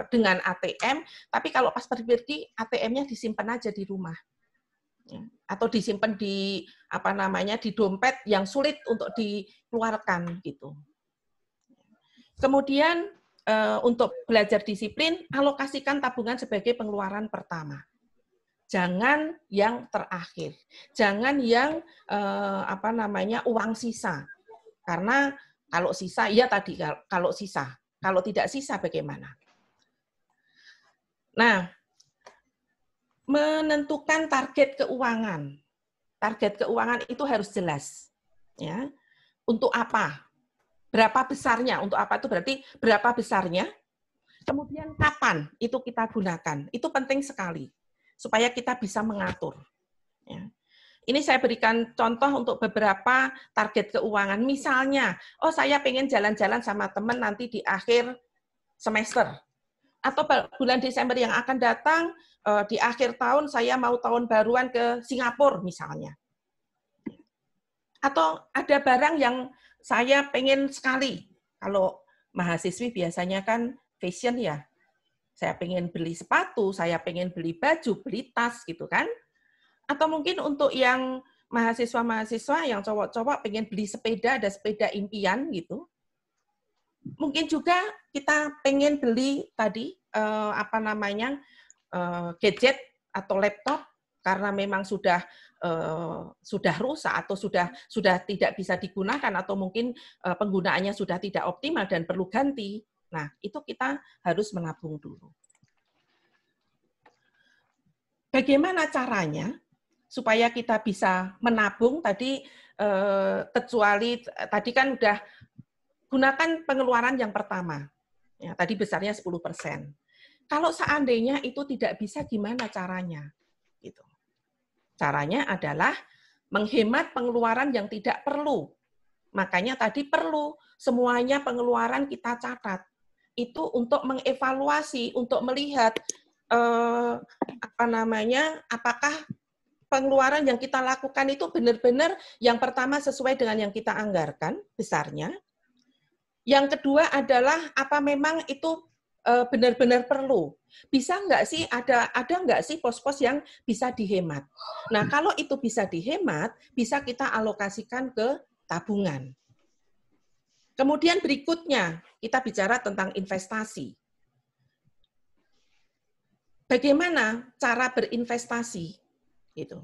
dengan ATM, tapi kalau pas pergi ATM-nya disimpan aja di rumah. Atau disimpan di di dompet yang sulit untuk dikeluarkan gitu. Kemudian untuk belajar disiplin, alokasikan tabungan sebagai pengeluaran pertama. Jangan yang terakhir. Jangan yang uang sisa. Karena kalau sisa, ya tadi kalau sisa. Kalau tidak sisa bagaimana? Nah, menentukan target keuangan. Target keuangan itu harus jelas. Ya. Untuk apa? Berapa besarnya? Untuk apa itu berarti berapa besarnya? Kemudian kapan itu kita gunakan? Itu penting sekali. Supaya kita bisa mengatur. Ya. Ini saya berikan contoh untuk beberapa target keuangan. Misalnya, saya pengen jalan-jalan sama teman nanti di akhir semester. Atau bulan Desember yang akan datang, di akhir tahun saya mau tahun baruan ke Singapura misalnya. Atau ada barang yang saya pengen sekali. Kalau mahasiswi biasanya kan fashion ya. Saya pengen beli sepatu, saya pengen beli baju, beli tas gitu kan. Atau mungkin untuk yang mahasiswa-mahasiswa yang cowok-cowok pengen beli sepeda, ada sepeda impian gitu. Mungkin juga kita pengen beli tadi gadget atau laptop karena memang sudah rusak atau sudah tidak bisa digunakan atau mungkin penggunaannya sudah tidak optimal dan perlu ganti. Nah, itu kita harus menabung dulu. Bagaimana caranya supaya kita bisa menabung tadi, kecuali tadi kan udah gunakan pengeluaran yang pertama. Ya, tadi besarnya 10%. Kalau seandainya itu tidak bisa, gimana caranya? Gitu. Caranya adalah menghemat pengeluaran yang tidak perlu. Makanya tadi perlu semuanya pengeluaran kita catat. Itu untuk mengevaluasi, untuk melihat apakah pengeluaran yang kita lakukan itu benar-benar yang pertama sesuai dengan yang kita anggarkan besarnya. Yang kedua adalah apa memang itu benar-benar perlu. Bisa nggak sih ada nggak sih pos-pos yang bisa dihemat? Nah, kalau itu bisa dihemat, bisa kita alokasikan ke tabungan. Kemudian berikutnya kita bicara tentang investasi. Bagaimana cara berinvestasi? Gitu.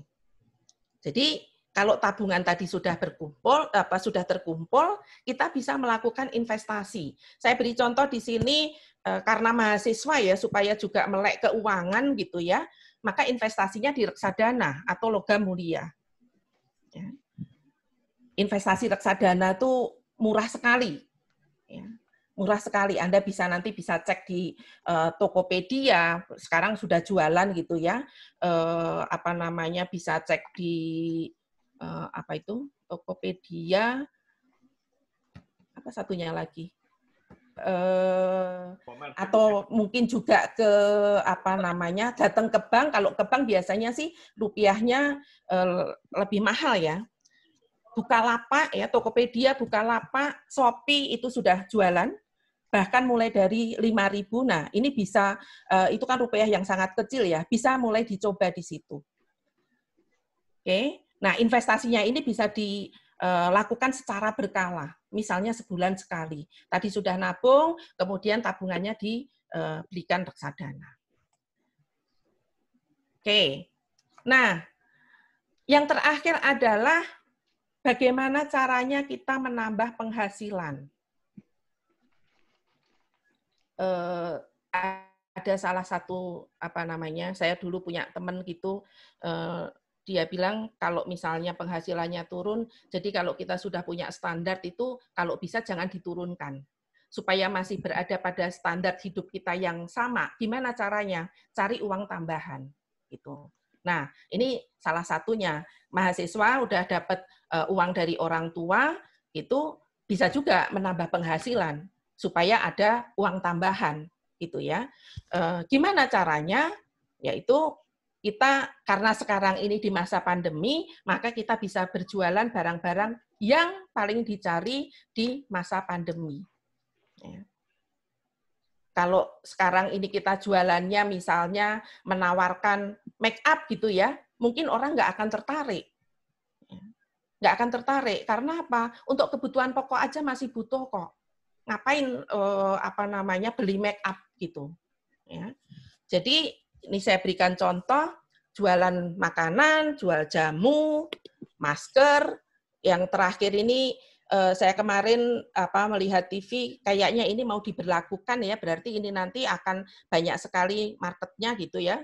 Jadi kalau tabungan tadi sudah terkumpul, kita bisa melakukan investasi. Saya beri contoh di sini karena mahasiswa ya supaya juga melek keuangan gitu ya, maka investasinya di reksadana atau logam mulia. Ya. Investasi reksadana itu murah sekali. Ya. Murah sekali. Anda nanti bisa cek di Tokopedia, sekarang sudah jualan gitu ya. Bisa cek di Tokopedia, apa satunya lagi? Atau mungkin juga ke datang ke bank. Kalau ke bank biasanya sih rupiahnya lebih mahal ya. Bukalapak ya, Tokopedia, Bukalapak, Shopee itu sudah jualan. Bahkan mulai dari 5.000. Nah, ini bisa, itu kan rupiah yang sangat kecil ya, bisa mulai dicoba di situ. Oke, nah investasinya ini bisa dilakukan secara berkala, misalnya sebulan sekali. Tadi sudah nabung, kemudian tabungannya dibelikan reksadana. Oke, nah yang terakhir adalah bagaimana caranya kita menambah penghasilan. Ada salah satu saya dulu punya teman gitu, dia bilang kalau misalnya penghasilannya turun, jadi kalau kita sudah punya standar itu kalau bisa jangan diturunkan. supaya masih berada pada standar hidup kita yang sama, gimana caranya? Cari uang tambahan gitu. Nah, ini salah satunya. Mahasiswa udah dapat uang dari orang tua, itu bisa juga menambah penghasilan supaya ada uang tambahan gitu ya. Gimana caranya? Yaitu kita karena sekarang ini di masa pandemi, maka kita bisa berjualan barang-barang yang paling dicari di masa pandemi. Ya. Kalau sekarang ini kita jualannya misalnya menawarkan make up gitu ya, mungkin orang nggak akan tertarik. Nggak akan tertarik. Karena apa? Untuk kebutuhan pokok aja masih butuh kok. Ngapain beli make up gitu. Ya. Jadi ini saya berikan contoh, jualan makanan, jual jamu, masker. Yang terakhir ini saya kemarin melihat TV, kayaknya ini mau diberlakukan ya, berarti ini nanti akan banyak sekali marketnya gitu ya.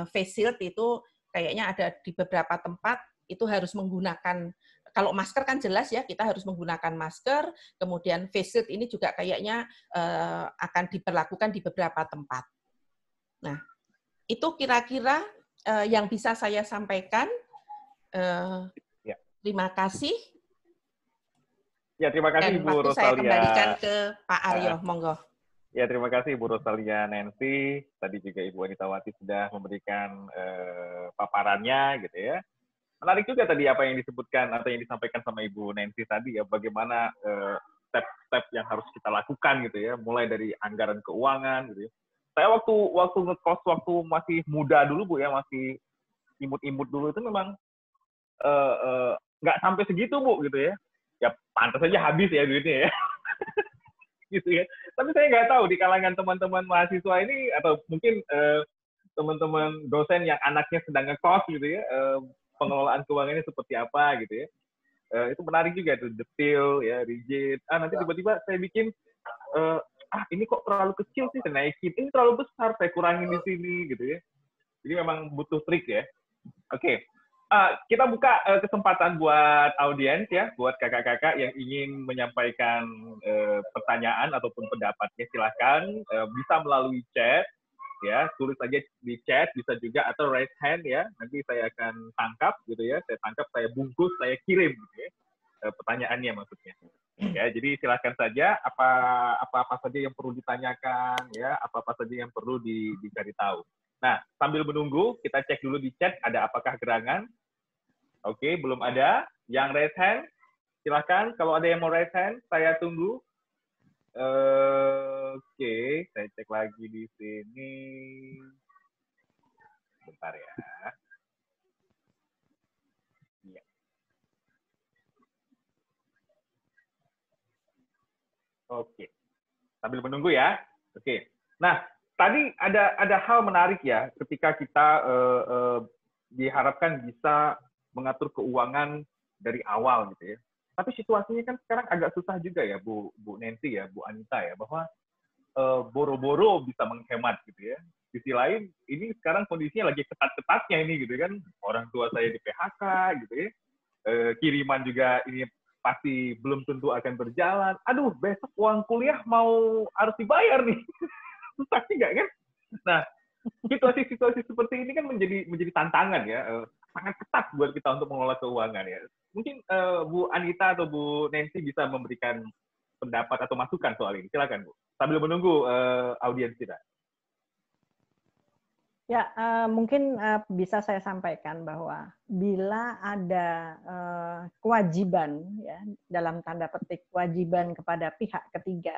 Face shield itu kayaknya ada di beberapa tempat, itu harus menggunakan, kalau masker kan jelas ya, kita harus menggunakan masker, kemudian face shield ini juga kayaknya akan diberlakukan di beberapa tempat. Nah, itu kira-kira yang bisa saya sampaikan. Terima kasih. Ya, terima kasih Dan Ibu waktu Rosalia. saya kembalikan ke Pak Aryo, monggo. Ya, terima kasih Ibu Rosalia Nancy. Tadi juga Ibu Anitawati sudah memberikan paparannya gitu ya. Menarik juga tadi apa yang disebutkan atau yang disampaikan sama Ibu Nancy tadi ya, bagaimana step-step yang harus kita lakukan gitu ya, mulai dari anggaran keuangan gitu ya. Saya waktu ngekos waktu masih muda dulu Bu ya, masih imut-imut dulu itu memang nggak sampai segitu Bu gitu ya. Ya pantas saja habis ya duitnya ya. Gitu ya. Tapi saya nggak tahu di kalangan teman-teman mahasiswa ini atau mungkin teman-teman dosen yang anaknya sedang ngekos gitu ya, pengelolaan keuangannya seperti apa gitu ya. Itu menarik juga tuh, detail ya, rigid. Nanti tiba-tiba saya bikin ini kok terlalu kecil sih, saya naikin. Ini terlalu besar, saya kurangin di sini gitu ya. Jadi memang butuh trik ya. Oke. Kita buka kesempatan buat audiens ya, buat kakak-kakak yang ingin menyampaikan pertanyaan ataupun pendapatnya, silakan bisa melalui chat ya, tulis saja di chat, bisa juga atau raise hand ya, nanti saya akan tangkap gitu ya, saya tangkap, saya bungkus, saya kirim gitu ya, pertanyaannya maksudnya. Ya, jadi silakan saja apa saja yang perlu ditanyakan ya, apa saja yang perlu dicari tahu. Nah, sambil menunggu, kita cek dulu di chat ada apakah gerangan. Oke, belum ada. Yang raise hand, silakan. Kalau ada yang mau raise hand, saya tunggu. Oke, saya cek lagi di sini. Bentar ya. Iya. Oke, sambil menunggu ya. Oke. Nah, tadi ada hal menarik ya, ketika kita diharapkan bisa mengatur keuangan dari awal gitu ya. Tapi situasinya kan sekarang agak susah juga ya, Bu Nancy ya, Bu Anita ya, bahwa boro-boro bisa menghemat gitu ya. Sisi lain, ini sekarang kondisinya lagi ketat-ketatnya ini gitu kan. Orang tua saya di PHK gitu ya. Kiriman juga ini pasti belum tentu akan berjalan. Aduh, besok uang kuliah harus dibayar nih. Susah sih nggak kan? Nah, situasi-situasi seperti ini kan menjadi tantangan ya, sangat ketat buat kita untuk mengelola keuangan ya. Mungkin Bu Anita atau Bu Nancy bisa memberikan pendapat atau masukan soal ini. Silakan Bu. Sambil menunggu audiens kita. Ya, mungkin bisa saya sampaikan bahwa bila ada kewajiban ya, dalam tanda petik kewajiban kepada pihak ketiga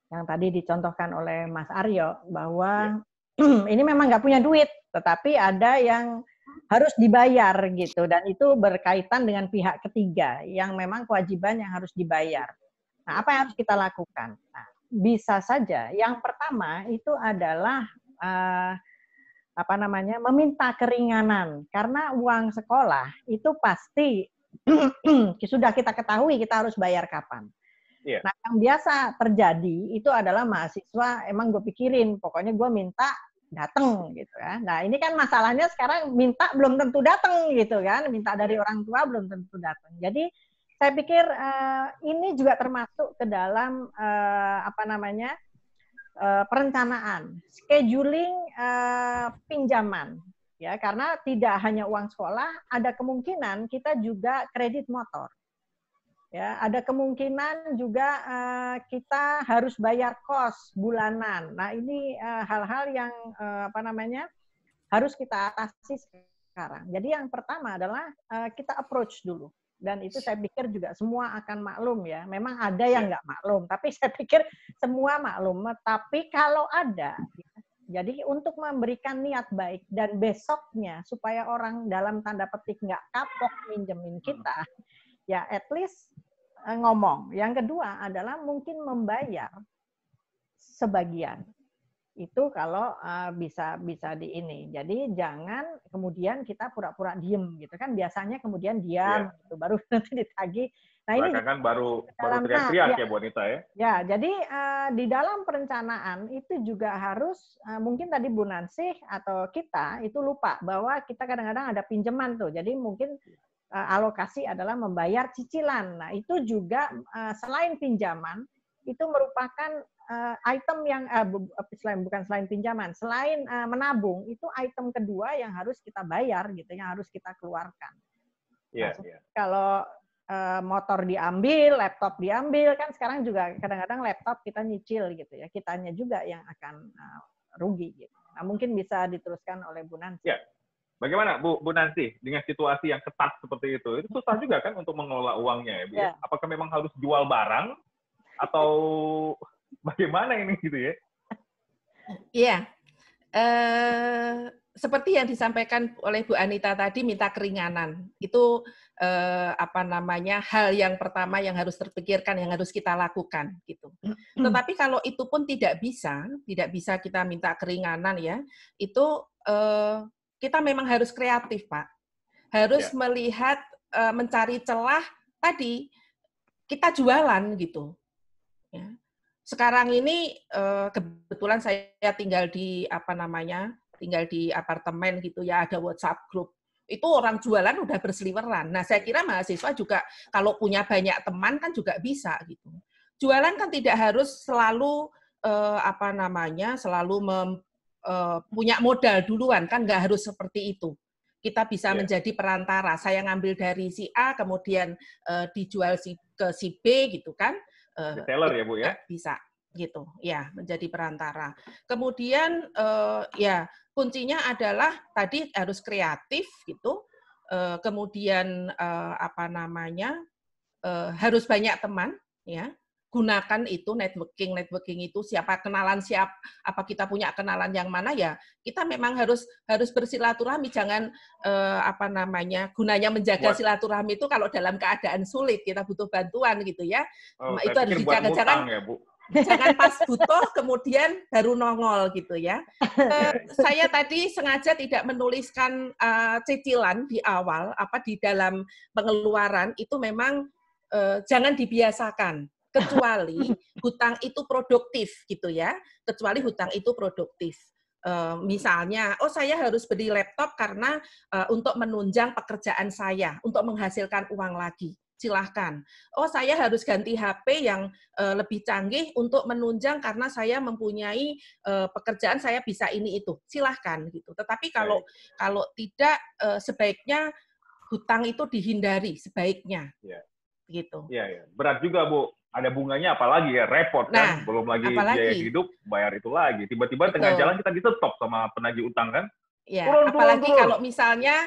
yang tadi dicontohkan oleh Mas Aryo bahwa ini memang nggak punya duit, tetapi ada yang harus dibayar gitu, dan itu berkaitan dengan pihak ketiga yang memang kewajiban yang harus dibayar. Nah, apa yang harus kita lakukan? Nah, bisa saja yang pertama itu adalah meminta keringanan, karena uang sekolah itu pasti sudah kita ketahui kita harus bayar kapan. Yeah. Nah, yang biasa terjadi itu adalah mahasiswa emang gue pikirin, pokoknya gue minta datang gitu kan. Nah, ini kan masalahnya sekarang minta belum tentu datang gitu kan, minta dari orang tua belum tentu datang. Jadi saya pikir ini juga termasuk ke dalam perencanaan, scheduling pinjaman, ya, karena tidak hanya uang sekolah, ada kemungkinan kita juga kredit motor, ya, ada kemungkinan juga kita harus bayar kos bulanan. Nah, ini hal-hal yang harus kita atasi sekarang. Jadi yang pertama adalah kita approach dulu. Dan itu saya pikir juga semua akan maklum ya. Memang ada yang nggak maklum, tapi saya pikir semua maklum. Tapi kalau ada, jadi untuk memberikan niat baik dan besoknya supaya orang dalam tanda petik nggak kapok minjemin kita, ya at least ngomong. Yang kedua adalah mungkin membayar sebagian. Itu kalau bisa di ini. Jadi jangan kemudian kita pura-pura diem gitu kan, biasanya kemudian diam gitu, baru nanti ditagih. Nah ini kan baru teriak-teriak ya Bu Anita ya. Ya, jadi di dalam perencanaan itu juga harus mungkin tadi Bu Nansih atau kita itu lupa bahwa kita kadang-kadang ada pinjaman tuh. Jadi mungkin alokasi adalah membayar cicilan. Nah, itu juga selain pinjaman itu merupakan item yang selain pinjaman, selain menabung, itu item kedua yang harus kita bayar gitu, yang harus kita keluarkan. Iya. Kalau motor diambil, laptop diambil, kan sekarang juga kadang-kadang laptop kita nyicil gitu ya, kitanya juga yang akan rugi gitu. Nah, mungkin bisa diteruskan oleh Bu Nancy. Ya. Bagaimana Bu Nancy dengan situasi yang ketat seperti itu? Itu susah juga kan untuk mengelola uangnya ya, Bu? Ya. Apakah memang harus jual barang atau bagaimana ini gitu ya? Iya, seperti yang disampaikan oleh Bu Anita tadi, minta keringanan itu hal yang pertama yang harus terpikirkan, yang harus kita lakukan gitu. Tetapi kalau itu pun tidak bisa kita minta keringanan ya, itu kita memang harus kreatif Pak, harus melihat, mencari celah tadi kita jualan gitu. Ya. Sekarang ini kebetulan saya tinggal di apartemen gitu ya, ada WhatsApp group. Itu orang jualan udah berseliweran. Nah, saya kira mahasiswa juga kalau punya banyak teman kan juga bisa gitu. Jualan kan tidak harus selalu punya modal duluan, kan nggak harus seperti itu. Kita bisa menjadi perantara. Saya ngambil dari si A kemudian dijual ke si B gitu kan. Reseller ya Bu ya? Bisa gitu ya, menjadi perantara. Kemudian kuncinya adalah tadi harus kreatif gitu. Kemudian harus banyak teman ya. Gunakan itu networking itu apa kita punya kenalan yang mana ya, kita memang harus bersilaturahmi, jangan gunanya menjaga silaturahmi itu kalau dalam keadaan sulit kita butuh bantuan gitu ya. Itu harus dijaga, jangan pas butuh kemudian baru nongol gitu ya. Saya tadi sengaja tidak menuliskan cicilan di awal, di dalam pengeluaran itu memang jangan dibiasakan. Kecuali hutang itu produktif gitu ya, kecuali hutang itu produktif. Misalnya, saya harus beli laptop karena untuk menunjang pekerjaan saya, untuk menghasilkan uang lagi. Silahkan. Saya harus ganti HP yang lebih canggih untuk menunjang karena saya mempunyai pekerjaan, saya bisa ini itu. Silahkan gitu. Tetapi kalau tidak, sebaiknya hutang itu dihindari sebaiknya. Gitu. Iya. Berat juga Bu. Ada bunganya apalagi ya, repot kan, belum lagi biaya hidup, bayar itu lagi. Tiba-tiba tengah jalan kita di-stop sama penagih utang kan. Ya, apalagi kalau misalnya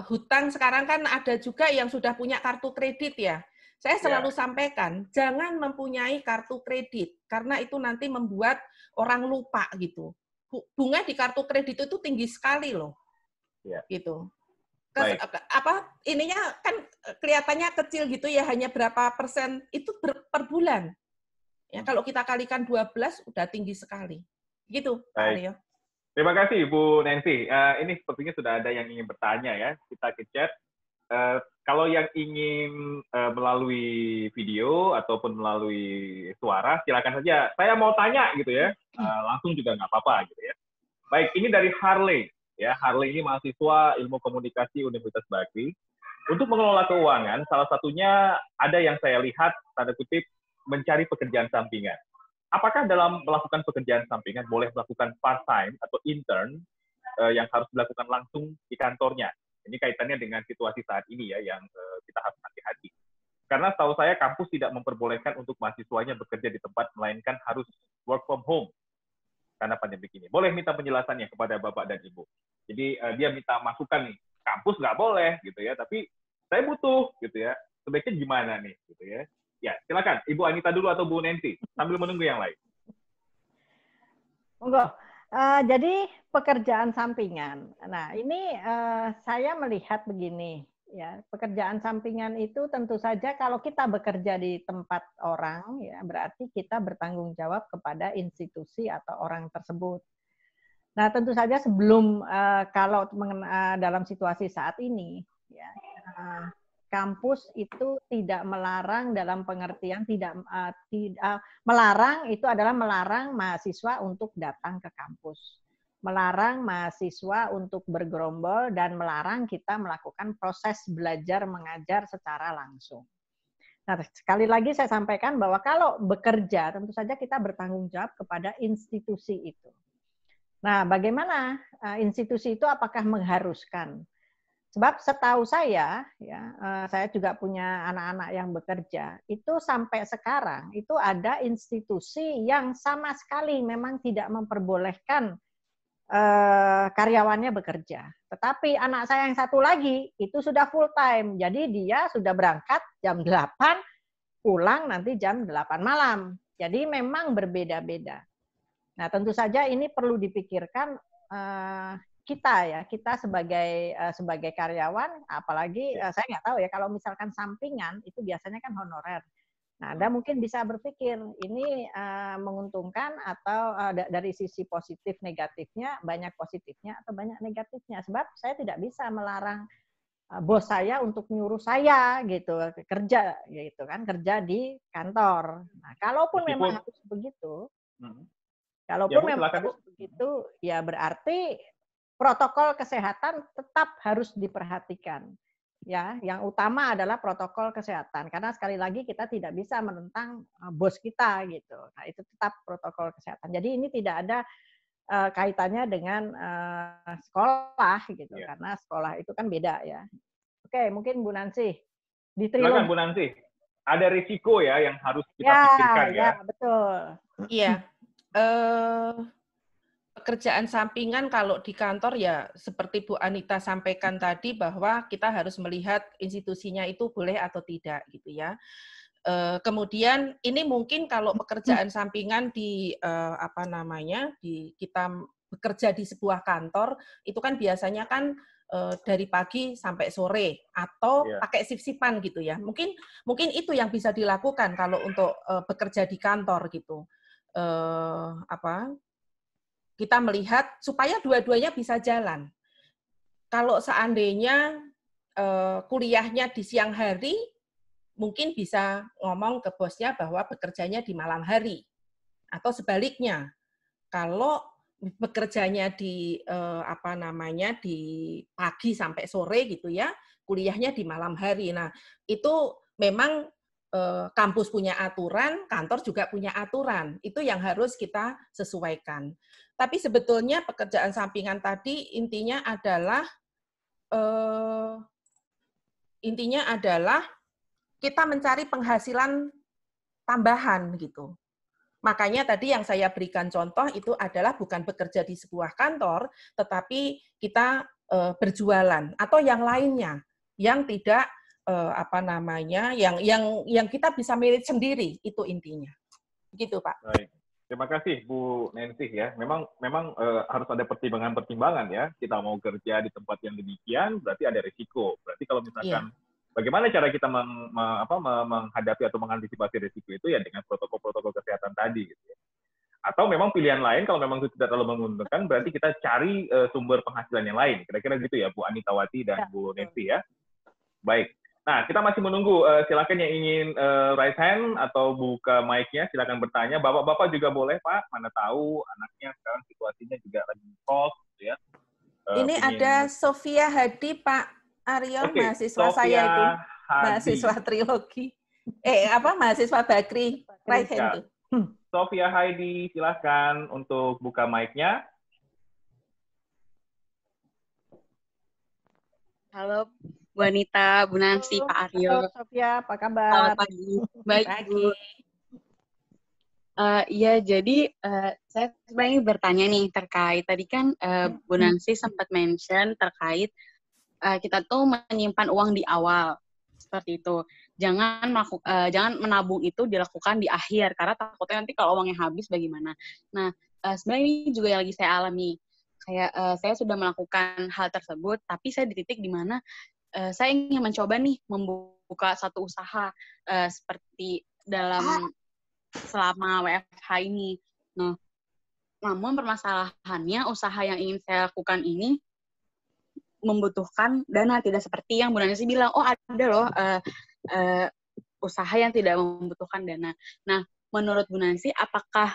hutang sekarang kan ada juga yang sudah punya kartu kredit ya. Saya selalu sampaikan, jangan mempunyai kartu kredit, karena itu nanti membuat orang lupa gitu. Bunga di kartu kredit itu tinggi sekali loh. Gitu. Ininya kan kelihatannya kecil gitu ya, hanya berapa persen itu per bulan. Ya, kalau kita kalikan 12 udah tinggi sekali. Gitu, Pak Aryo. Terima kasih Bu Nancy. Ini sepertinya sudah ada yang ingin bertanya ya. Kita ke chat. Kalau yang ingin melalui video ataupun melalui suara, silakan saja. Saya mau tanya gitu ya. Langsung juga nggak apa-apa gitu ya. Baik, ini dari Harley. Ya, Harley ini mahasiswa Ilmu Komunikasi Universitas Bakri. Untuk mengelola keuangan, salah satunya ada yang saya lihat, tanda kutip, mencari pekerjaan sampingan. Apakah dalam melakukan pekerjaan sampingan boleh melakukan part-time atau intern yang harus dilakukan langsung di kantornya? Ini kaitannya dengan situasi saat ini ya, yang kita harus hati-hati. Karena setahu saya kampus tidak memperbolehkan untuk mahasiswanya bekerja di tempat, melainkan harus work from home karena pandemi ini. Boleh minta penjelasannya kepada Bapak dan Ibu. Jadi dia minta masukan nih, kampus nggak boleh gitu ya, tapi saya butuh gitu ya. Sebaiknya gimana nih gitu ya? Ya, silakan Ibu Anita dulu atau Bu Nancy sambil menunggu yang lain. Monggo. Jadi pekerjaan sampingan. Nah, ini saya melihat begini, ya, pekerjaan sampingan itu tentu saja kalau kita bekerja di tempat orang, ya, berarti kita bertanggung jawab kepada institusi atau orang tersebut. Nah, tentu saja sebelum kalau dalam situasi saat ini, ya, kampus itu tidak melarang dalam pengertian tidak melarang itu adalah melarang mahasiswa untuk datang ke kampus, melarang mahasiswa untuk bergerombol dan melarang kita melakukan proses belajar mengajar secara langsung. Nah, sekali lagi saya sampaikan bahwa kalau bekerja tentu saja kita bertanggung jawab kepada institusi itu. Nah, bagaimana institusi itu apakah mengharuskan? Sebab setahu saya, ya, saya juga punya anak-anak yang bekerja, itu sampai sekarang itu ada institusi yang sama sekali memang tidak memperbolehkan karyawannya bekerja. Tetapi anak saya yang satu lagi itu sudah full time, jadi dia sudah berangkat jam 8, pulang nanti jam 8 malam. Jadi memang berbeda-beda. Nah, tentu saja ini perlu dipikirkan kita sebagai karyawan, apalagi saya nggak tahu ya kalau misalkan sampingan itu biasanya kan honorer. Nah, Anda mungkin bisa berpikir ini menguntungkan atau dari sisi positif negatifnya, banyak positifnya atau banyak negatifnya. Sebab saya tidak bisa melarang bos saya untuk nyuruh saya gitu kerja gitu kan, kerja di kantor. Nah, kalaupun memang harus begitu, ya berarti protokol kesehatan tetap harus diperhatikan. Ya, yang utama adalah protokol kesehatan karena sekali lagi kita tidak bisa menentang bos kita gitu. Nah, itu tetap protokol kesehatan. Jadi ini tidak ada kaitannya dengan sekolah gitu karena sekolah itu kan beda ya. Oke, mungkin Bu Nancy. Silakan Bu Nancy. Ada risiko ya yang harus kita pikirkan ya. Ya, betul. Iya. Pekerjaan sampingan kalau di kantor ya seperti Bu Anita sampaikan tadi bahwa kita harus melihat institusinya itu boleh atau tidak gitu ya. Kemudian ini mungkin kalau pekerjaan sampingan di kita bekerja di sebuah kantor itu kan biasanya kan dari pagi sampai sore atau pakai shift-shiftan gitu ya. Mungkin itu yang bisa dilakukan kalau untuk bekerja di kantor gitu. Kita melihat supaya dua-duanya bisa jalan. Kalau seandainya kuliahnya di siang hari, mungkin bisa ngomong ke bosnya bahwa bekerjanya di malam hari. Atau sebaliknya, kalau bekerjanya di di pagi sampai sore gitu ya, kuliahnya di malam hari. Nah, itu memang kampus punya aturan, kantor juga punya aturan. Itu yang harus kita sesuaikan. Tapi sebetulnya pekerjaan sampingan tadi intinya adalah kita mencari penghasilan tambahan gitu. Makanya tadi yang saya berikan contoh itu adalah bukan bekerja di sebuah kantor, tetapi kita berjualan atau yang lainnya yang tidak yang kita bisa milih sendiri, itu intinya. Begitu, Pak. Baik. Terima kasih Bu Nancy ya. Memang harus ada pertimbangan-pertimbangan ya. Kita mau kerja di tempat yang demikian, berarti ada risiko. Berarti kalau misalkan bagaimana cara kita menghadapi atau mengantisipasi risiko itu ya dengan protokol-protokol kesehatan tadi gitu ya. Atau memang pilihan lain kalau memang itu tidak terlalu menguntungkan, berarti kita cari sumber penghasilan yang lain. Kira-kira gitu ya Bu Anitawati dan Bu Nancy ya. Baik. Nah, kita masih menunggu. Silakan yang ingin raise hand atau buka mic-nya, silakan bertanya. Bapak-bapak juga boleh, Pak. Mana tahu anaknya sekarang situasinya juga lagi call, gitu ya. Ini ada Sofia Hadi, Pak Aryo, Oke, mahasiswa saya itu. Hadi. Mahasiswa trilogi. Mahasiswa Bakri. Right hand Ya. tuh. Sofia Heidi, silahkan untuk buka mic-nya. Halo, Bu Anita, Bu Nancy, Pak Aryo. Halo, Sofia, apa kabar? Selamat pagi. Baik, Bu. Iya, jadi saya sebenarnya bertanya nih terkait tadi kan Bu Nancy sempat mention terkait kita tuh menyimpan uang di awal seperti itu. Jangan menabung itu dilakukan di akhir karena takutnya nanti kalau uangnya habis bagaimana. Nah, sebenarnya ini juga yang lagi saya alami. Kayak saya sudah melakukan hal tersebut, tapi saya di titik di mana saya ingin mencoba nih membuka satu usaha seperti selama WFH ini. Nah, namun permasalahannya usaha yang ingin saya lakukan ini membutuhkan dana, tidak seperti yang Bu Nancy bilang, oh ada loh usaha yang tidak membutuhkan dana. Nah, menurut Bu Nancy, apakah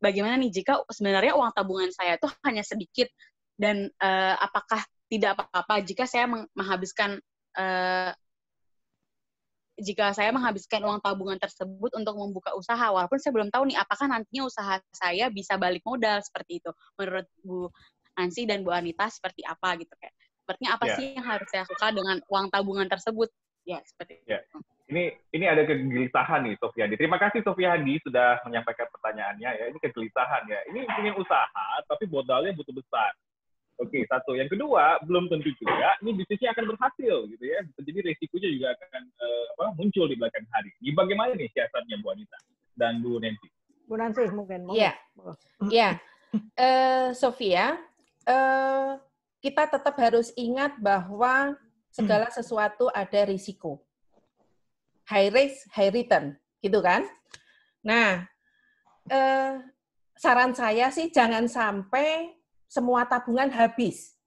bagaimana nih jika sebenarnya uang tabungan saya itu hanya sedikit dan apakah tidak apa-apa jika saya menghabiskan uang tabungan tersebut untuk membuka usaha, walaupun saya belum tahu nih apakah nantinya usaha saya bisa balik modal seperti itu. Menurut Bu Nancy dan Bu Anita seperti apa gitu kayak. Sepertinya apa sih yang harus saya lakukan dengan uang tabungan tersebut? Ya, seperti itu. Ini ada kegelisahan nih, Sofia. Terima kasih Sofia Hadi sudah menyampaikan pertanyaannya ya. Ini kegelisahan ya. Ini punya usaha tapi modalnya butuh besar. Oke, satu. Yang kedua, belum tentu juga ini bisnisnya akan berhasil gitu ya. Jadi risikonya juga akan muncul di belakang hari. Ini bagaimana nih siasatnya Bu Anita dan Bu Nancy? Bu Nancy mungkin. Iya. Iya. Sofia, kita tetap harus ingat bahwa segala sesuatu ada risiko. High risk, high return, gitu kan? Nah, saran saya sih jangan sampai semua tabungan habis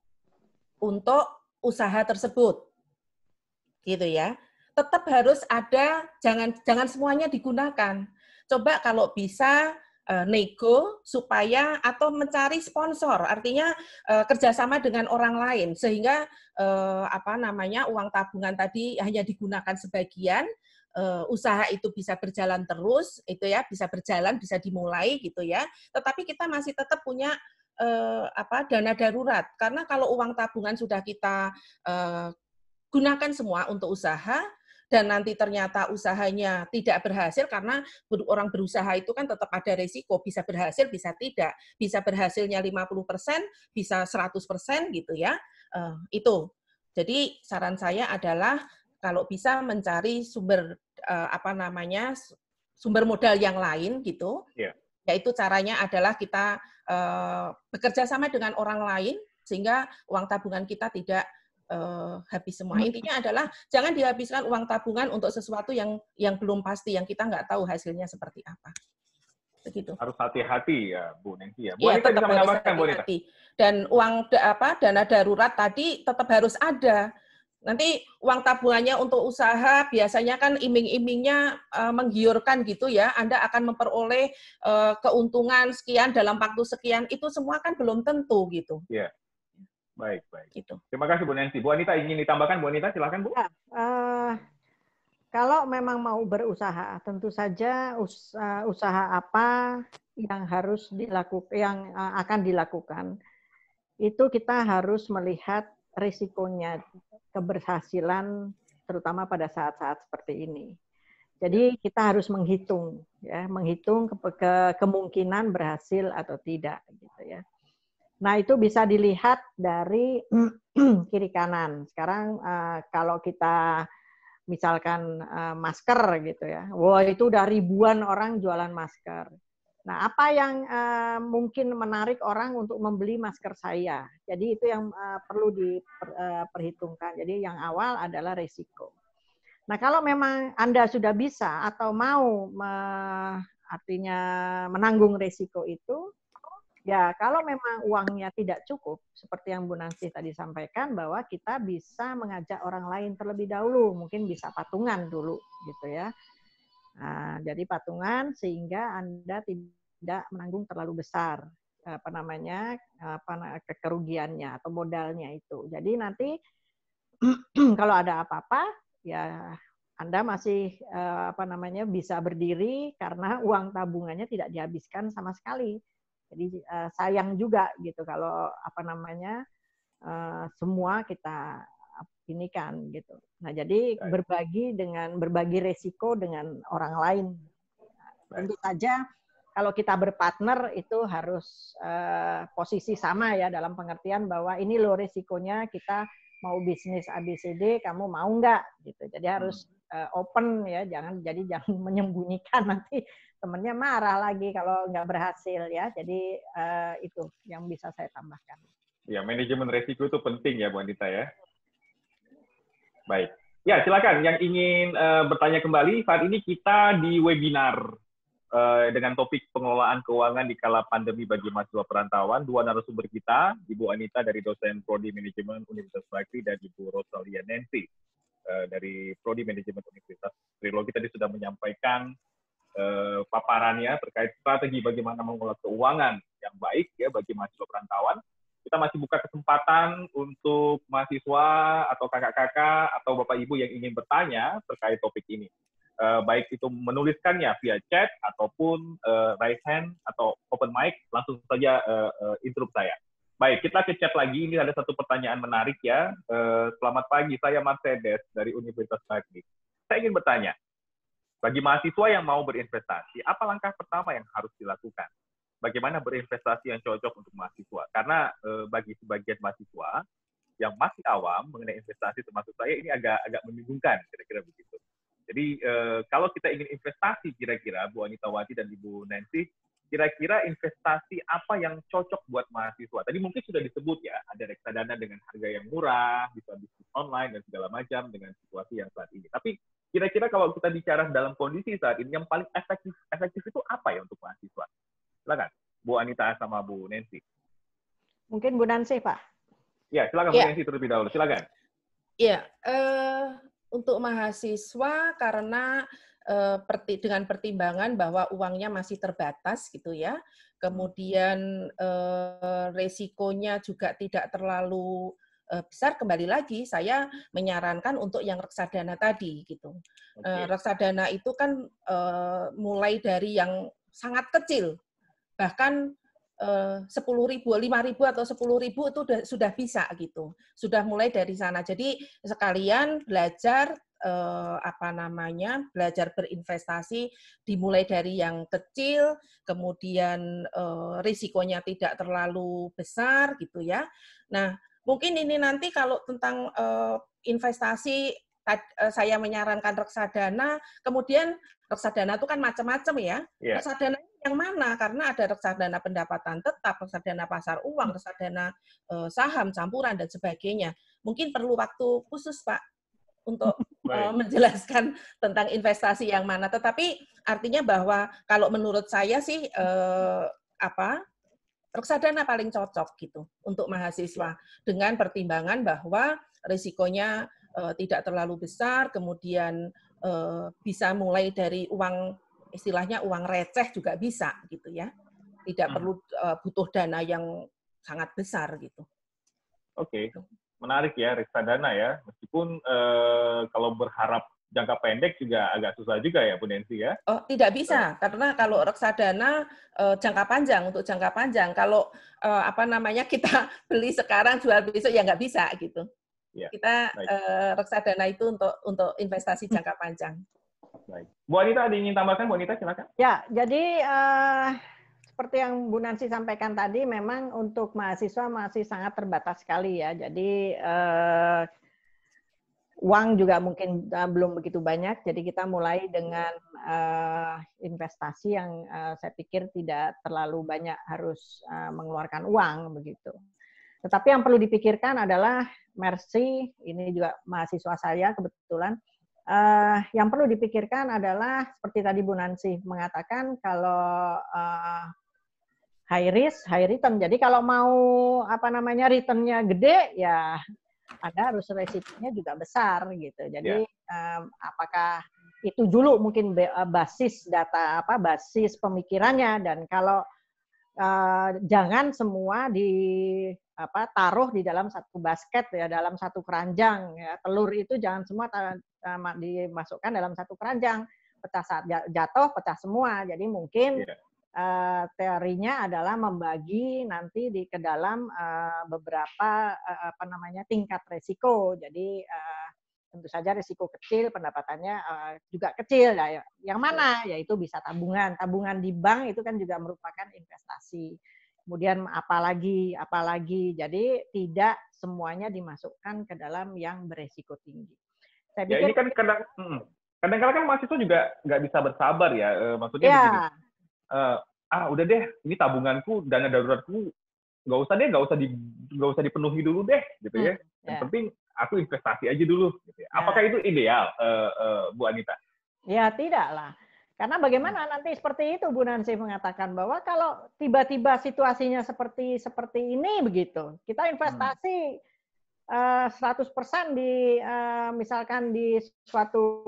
untuk usaha tersebut, gitu ya. Tetap harus ada, jangan semuanya digunakan. Coba kalau bisa nego supaya atau mencari sponsor, artinya kerjasama dengan orang lain sehingga uang tabungan tadi hanya digunakan sebagian, usaha itu bisa berjalan terus, itu ya bisa berjalan, bisa dimulai gitu ya. Tetapi kita masih tetap punya dana darurat karena kalau uang tabungan sudah kita gunakan semua untuk usaha dan nanti ternyata usahanya tidak berhasil karena orang berusaha itu kan tetap ada risiko, bisa berhasil, bisa tidak. Bisa berhasilnya 50%, bisa 100% gitu ya. Itu. Jadi saran saya adalah kalau bisa mencari sumber sumber modal yang lain gitu. Yeah. Yaitu caranya adalah kita bekerja sama dengan orang lain sehingga uang tabungan kita tidak habis semua. Intinya adalah jangan dihabiskan uang tabungan untuk sesuatu yang belum pasti, yang kita nggak tahu hasilnya seperti apa. Begitu. Harus hati-hati ya, Bu Nancy ya. Bu Anita bisa menambahkan, Bu Anita. Dan uang dana darurat tadi tetap harus ada. Nanti uang tabungannya untuk usaha biasanya kan iming-imingnya menggiurkan gitu ya. Anda akan memperoleh keuntungan sekian dalam waktu sekian. Itu semua kan belum tentu gitu. Iya. Baik. Gitu. Terima kasih Bu Nancy. Bu Anita ingin ditambahkan, Bu Anita silakan Bu. Ya, kalau memang mau berusaha, tentu saja usaha apa yang harus dilakukan, yang akan dilakukan, itu kita harus melihat risikonya, keberhasilan, terutama pada saat-saat seperti ini. Jadi kita harus menghitung kemungkinan berhasil atau tidak, gitu ya. Nah, itu bisa dilihat dari kiri kanan. Sekarang kalau kita misalkan masker gitu ya, wah itu udah ribuan orang jualan masker. Nah, apa yang mungkin menarik orang untuk membeli masker saya? Jadi itu yang perlu diperhitungkan. Jadi yang awal adalah risiko. Nah, kalau memang Anda sudah bisa atau mau artinya menanggung risiko itu, ya, kalau memang uangnya tidak cukup, seperti yang Bu Nancy tadi sampaikan, bahwa kita bisa mengajak orang lain terlebih dahulu, mungkin bisa patungan dulu, gitu ya. Nah, jadi patungan sehingga Anda tidak menanggung terlalu besar kerugiannya atau modalnya itu. Jadi nanti kalau ada apa-apa, ya Anda masih bisa berdiri karena uang tabungannya tidak dihabiskan sama sekali. Jadi sayang juga gitu kalau semua kita ini kan gitu. Nah, jadi berbagi resiko dengan orang lain. Tentu saja kalau kita berpartner itu harus posisi sama ya, dalam pengertian bahwa ini loh resikonya, kita mau bisnis ABCD, kamu mau nggak gitu. Jadi harus open ya, jangan menyembunyikan, nanti temennya marah lagi kalau nggak berhasil ya. Jadi itu yang bisa saya tambahkan. Ya, manajemen resiko itu penting ya, Bu Anita ya. Baik. Ya, silakan yang ingin bertanya kembali. Saat ini kita di webinar dengan topik pengelolaan keuangan di kala pandemi bagi mahasiswa perantauan. Dua narasumber kita, Ibu Anita dari dosen Prodi Manajemen Universitas Bagri dan Ibu Rosalia Nancy dari Prodi Manajemen Universitas Trilogi tadi sudah menyampaikan paparannya terkait strategi bagaimana mengelola keuangan yang baik ya bagi mahasiswa perantauan. Kita masih buka kesempatan untuk mahasiswa atau kakak-kakak atau bapak ibu yang ingin bertanya terkait topik ini. Baik itu menuliskannya via chat ataupun raise hand atau open mic, langsung saja interrupt saya. Baik, kita ke chat lagi. Ini ada satu pertanyaan menarik ya. Selamat pagi, saya Mercedes dari Universitas Bagri. Saya ingin bertanya, bagi mahasiswa yang mau berinvestasi, apa langkah pertama yang harus dilakukan? Bagaimana berinvestasi yang cocok untuk mahasiswa? Karena bagi sebagian mahasiswa yang masih awam mengenai investasi, termasuk saya, ini agak membingungkan, kira-kira begitu. Jadi kalau kita ingin investasi, kira-kira Bu Anita Wati dan Ibu Nancy, kira-kira investasi apa yang cocok buat mahasiswa? Tadi mungkin sudah disebut ya, ada reksadana dengan harga yang murah, bisa bisnis online dan segala macam dengan situasi yang saat ini. Tapi kira-kira kalau kita bicara dalam kondisi saat ini, yang paling efektif itu apa ya untuk mahasiswa? Silakan, Bu Anita sama Bu Nancy. Mungkin Bu Nancy, Pak. Ya, silakan Bu Nancy terlebih dahulu. Silakan. Ya, untuk mahasiswa karena dengan pertimbangan bahwa uangnya masih terbatas gitu ya, kemudian resikonya juga tidak terlalu besar, kembali lagi saya menyarankan untuk yang reksadana tadi gitu. Reksadana itu kan mulai dari yang sangat kecil, bahkan 10.000, 5.000 atau 10.000 itu sudah bisa gitu. Sudah mulai dari sana. Jadi sekalian belajar belajar berinvestasi dimulai dari yang kecil, kemudian risikonya tidak terlalu besar gitu ya. Nah, mungkin ini nanti kalau tentang investasi saya menyarankan reksadana, kemudian reksadana itu kan macam-macam ya. Reksadana yang mana? Karena ada reksadana pendapatan tetap, reksadana pasar uang, reksadana saham, campuran, dan sebagainya. Mungkin perlu waktu khusus, Pak, untuk menjelaskan tentang investasi yang mana. Tetapi artinya bahwa kalau menurut saya sih, reksadana paling cocok gitu untuk mahasiswa. Dengan pertimbangan bahwa risikonya tidak terlalu besar, kemudian bisa mulai dari uang, istilahnya uang receh juga bisa gitu ya, tidak perlu butuh dana yang sangat besar gitu. Oke, menarik ya reksadana ya, meskipun kalau berharap jangka pendek juga agak susah juga ya Bu Nancy ya. Oh, tidak bisa, karena kalau reksadana jangka panjang, untuk jangka panjang, kalau kita beli sekarang jual besok ya nggak bisa gitu. Ya, kita reksadana itu untuk investasi jangka panjang. Baik. Bu Anita, ada ingin tambahkan? Bu Anita, silakan. Ya, jadi seperti yang Bu Nancy sampaikan tadi, memang untuk mahasiswa masih sangat terbatas sekali ya. Jadi uang juga mungkin belum begitu banyak. Jadi kita mulai dengan investasi yang saya pikir tidak terlalu banyak harus mengeluarkan uang begitu. Tetapi yang perlu dipikirkan adalah Mercy, ini juga mahasiswa saya kebetulan, yang perlu dipikirkan adalah seperti tadi Bu Nancy mengatakan, kalau high risk, high return. Jadi kalau mau returnnya gede, ya Anda harus resikonya juga besar gitu. Jadi apakah itu dulu mungkin basis data basis pemikirannya, dan kalau jangan semua taruh di dalam satu basket ya, dalam satu keranjang ya. Telur itu jangan semua dimasukkan dalam satu keranjang. Pecah saat jatuh, pecah semua. Jadi mungkin teorinya adalah membagi nanti ke dalam beberapa tingkat resiko. Jadi tentu saja risiko kecil, pendapatannya juga kecil. Ya. Yang mana? Yaitu bisa tabungan. Tabungan di bank itu kan juga merupakan investasi. Kemudian apalagi. Jadi tidak semuanya dimasukkan ke dalam yang beresiko tinggi. Saya pikir, ini kan kadang-kadang kan mahasiswa juga nggak bisa bersabar ya. Maksudnya begini, udah deh, ini tabunganku, dana daruratku, nggak usah dipenuhi dulu deh, gitu ya. Yang penting aku investasi aja dulu. Gitu ya. Apakah itu ideal, Bu Anita? Ya tidaklah. Karena bagaimana nanti seperti itu Bu Nancy mengatakan bahwa kalau tiba-tiba situasinya seperti ini begitu, kita investasi 100% misalkan di suatu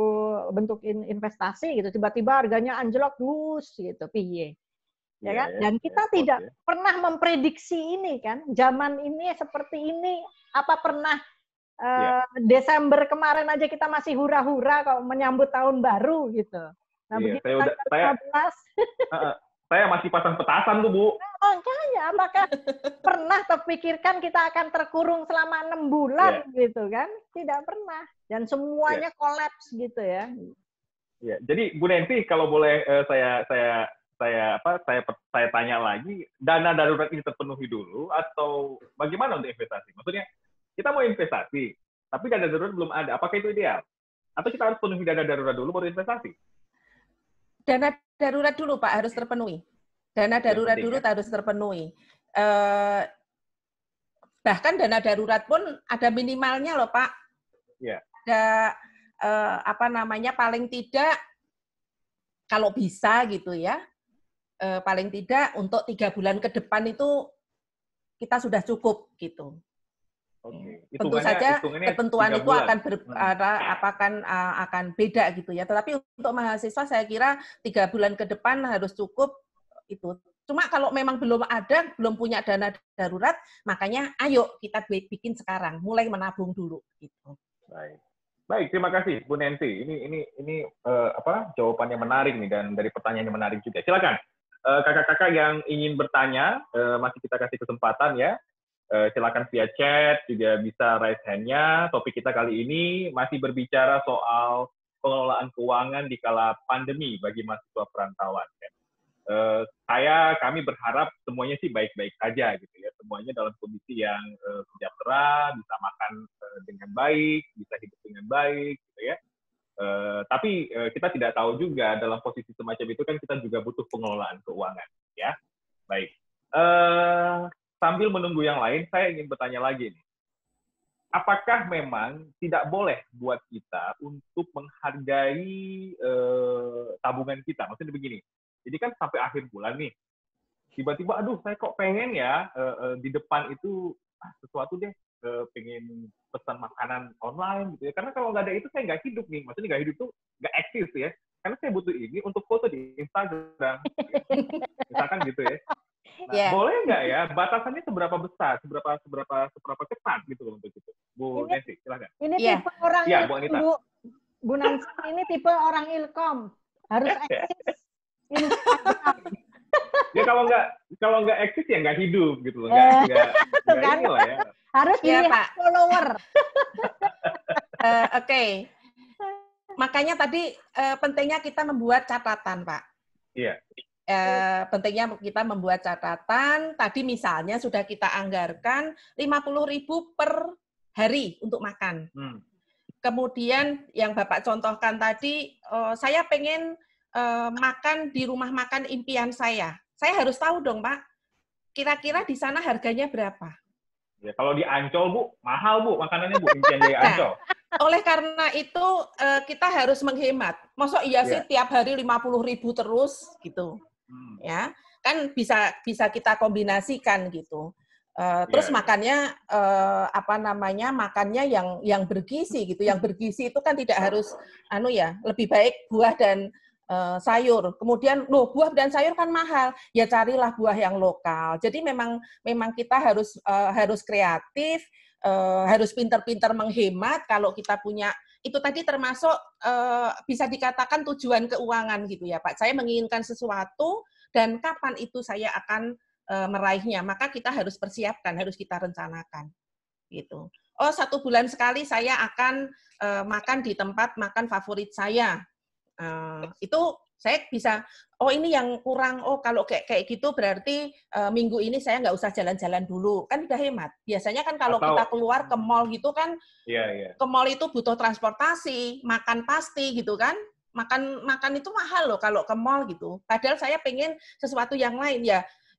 bentuk investasi gitu, tiba-tiba harganya anjlok gitu, piye. Ya kan? Dan kita tidak pernah memprediksi ini kan, zaman ini seperti ini, apa pernah Desember kemarin aja kita masih hura-hura kalau menyambut tahun baru gitu. Nah, begitu saya masih pasang petasan tuh, Bu. Makanya, apakah pernah terpikirkan kita akan terkurung selama 6 bulan gitu kan? Tidak pernah. Dan semuanya kolaps gitu ya. Ya, jadi Bu Nancy, kalau boleh saya tanya lagi, dana darurat ini terpenuhi dulu atau bagaimana untuk investasi? Maksudnya kita mau investasi, tapi dana darurat belum ada. Apakah itu ideal? Atau kita harus penuhi dana darurat dulu baru investasi? Dana darurat dulu, Pak, harus terpenuhi. Dana darurat dulu harus terpenuhi. Bahkan dana darurat pun ada minimalnya loh, Pak. Iya. Ada paling tidak kalau bisa gitu ya. Paling tidak untuk 3 bulan ke depan itu kita sudah cukup gitu. Okay. Tentu saja ketentuan itu akan beda gitu ya. Tetapi untuk mahasiswa saya kira 3 bulan ke depan harus cukup itu. Cuma kalau memang belum punya dana darurat, makanya ayo kita bikin sekarang, mulai menabung dulu gitu. Baik, terima kasih Bu Nancy. Ini jawabannya menarik nih dan dari pertanyaannya menarik juga. Silakan kakak-kakak yang ingin bertanya, masih kita kasih kesempatan ya. Silakan via chat, juga bisa raise hand-nya. Topik kita kali ini masih berbicara soal pengelolaan keuangan di kala pandemi bagi mahasiswa perantauan. Kami berharap semuanya sih baik-baik saja gitu ya. Semuanya dalam kondisi yang sejahtera, bisa makan dengan baik, bisa hidup dengan baik gitu ya. Tapi kita tidak tahu juga dalam posisi semacam itu kan kita juga butuh pengelolaan keuangan ya. Baik. Sambil menunggu yang lain, saya ingin bertanya lagi nih. Apakah memang tidak boleh buat kita untuk menghargai tabungan kita? Maksudnya begini, jadi kan sampai akhir bulan nih, tiba-tiba, aduh saya kok pengen ya di depan itu sesuatu deh, pengen pesan makanan online gitu ya. Karena kalau nggak ada itu saya nggak hidup nih. Maksudnya nggak hidup tuh nggak eksis ya. Karena saya butuh ini untuk foto di Instagram. Misalkan gitu ya. Nah, boleh nggak ya? Batasannya seberapa besar, seberapa ketat gitu loh untuk itu. Bu Nancy, silakan. Ini tipe orang Ilkom, Bu Nancy, ini tipe orang Ilkom. Harus eksis Instagram. Ya kalau nggak eksis ya nggak hidup gitu loh. Nggak ini lah ya. Harus dilihat follower. Oke. Makanya tadi pentingnya kita membuat catatan, Pak. Iya. Pentingnya kita membuat catatan. Tadi misalnya sudah kita anggarkan 50.000 per hari untuk makan. Kemudian yang Bapak contohkan tadi, saya pengen makan di rumah makan impian saya. Saya harus tahu dong, Pak. Kira-kira di sana harganya berapa? Ya, kalau di Ancol, Bu, mahal, Bu, makanannya, Bu, impian dari Ancol. Oleh karena itu, kita harus menghemat. Masa iya sih tiap hari 50.000 terus, gitu. Ya, kan bisa kita kombinasikan gitu. Terus makannya makannya yang bergizi gitu. Yang bergizi itu kan tidak harus lebih baik buah dan sayur. Kemudian, loh, buah dan sayur kan mahal. Ya carilah buah yang lokal. Jadi memang kita harus kreatif, harus pintar-pintar menghemat. Kalau kita punya itu tadi termasuk bisa dikatakan tujuan keuangan gitu ya, Pak. Saya menginginkan sesuatu dan kapan itu saya akan meraihnya. Maka kita harus persiapkan, harus kita rencanakan. Gitu. Oh, 1 bulan sekali saya akan makan di tempat makan favorit saya. Itu saya bisa, oh ini yang kurang, oh kalau kayak gitu berarti minggu ini saya nggak usah jalan-jalan dulu, kan udah hemat. Biasanya kan kalau kita keluar ke mall gitu kan, ke mall itu butuh transportasi, makan pasti gitu kan, makan itu mahal loh kalau ke mall gitu. Padahal saya pengen sesuatu yang lain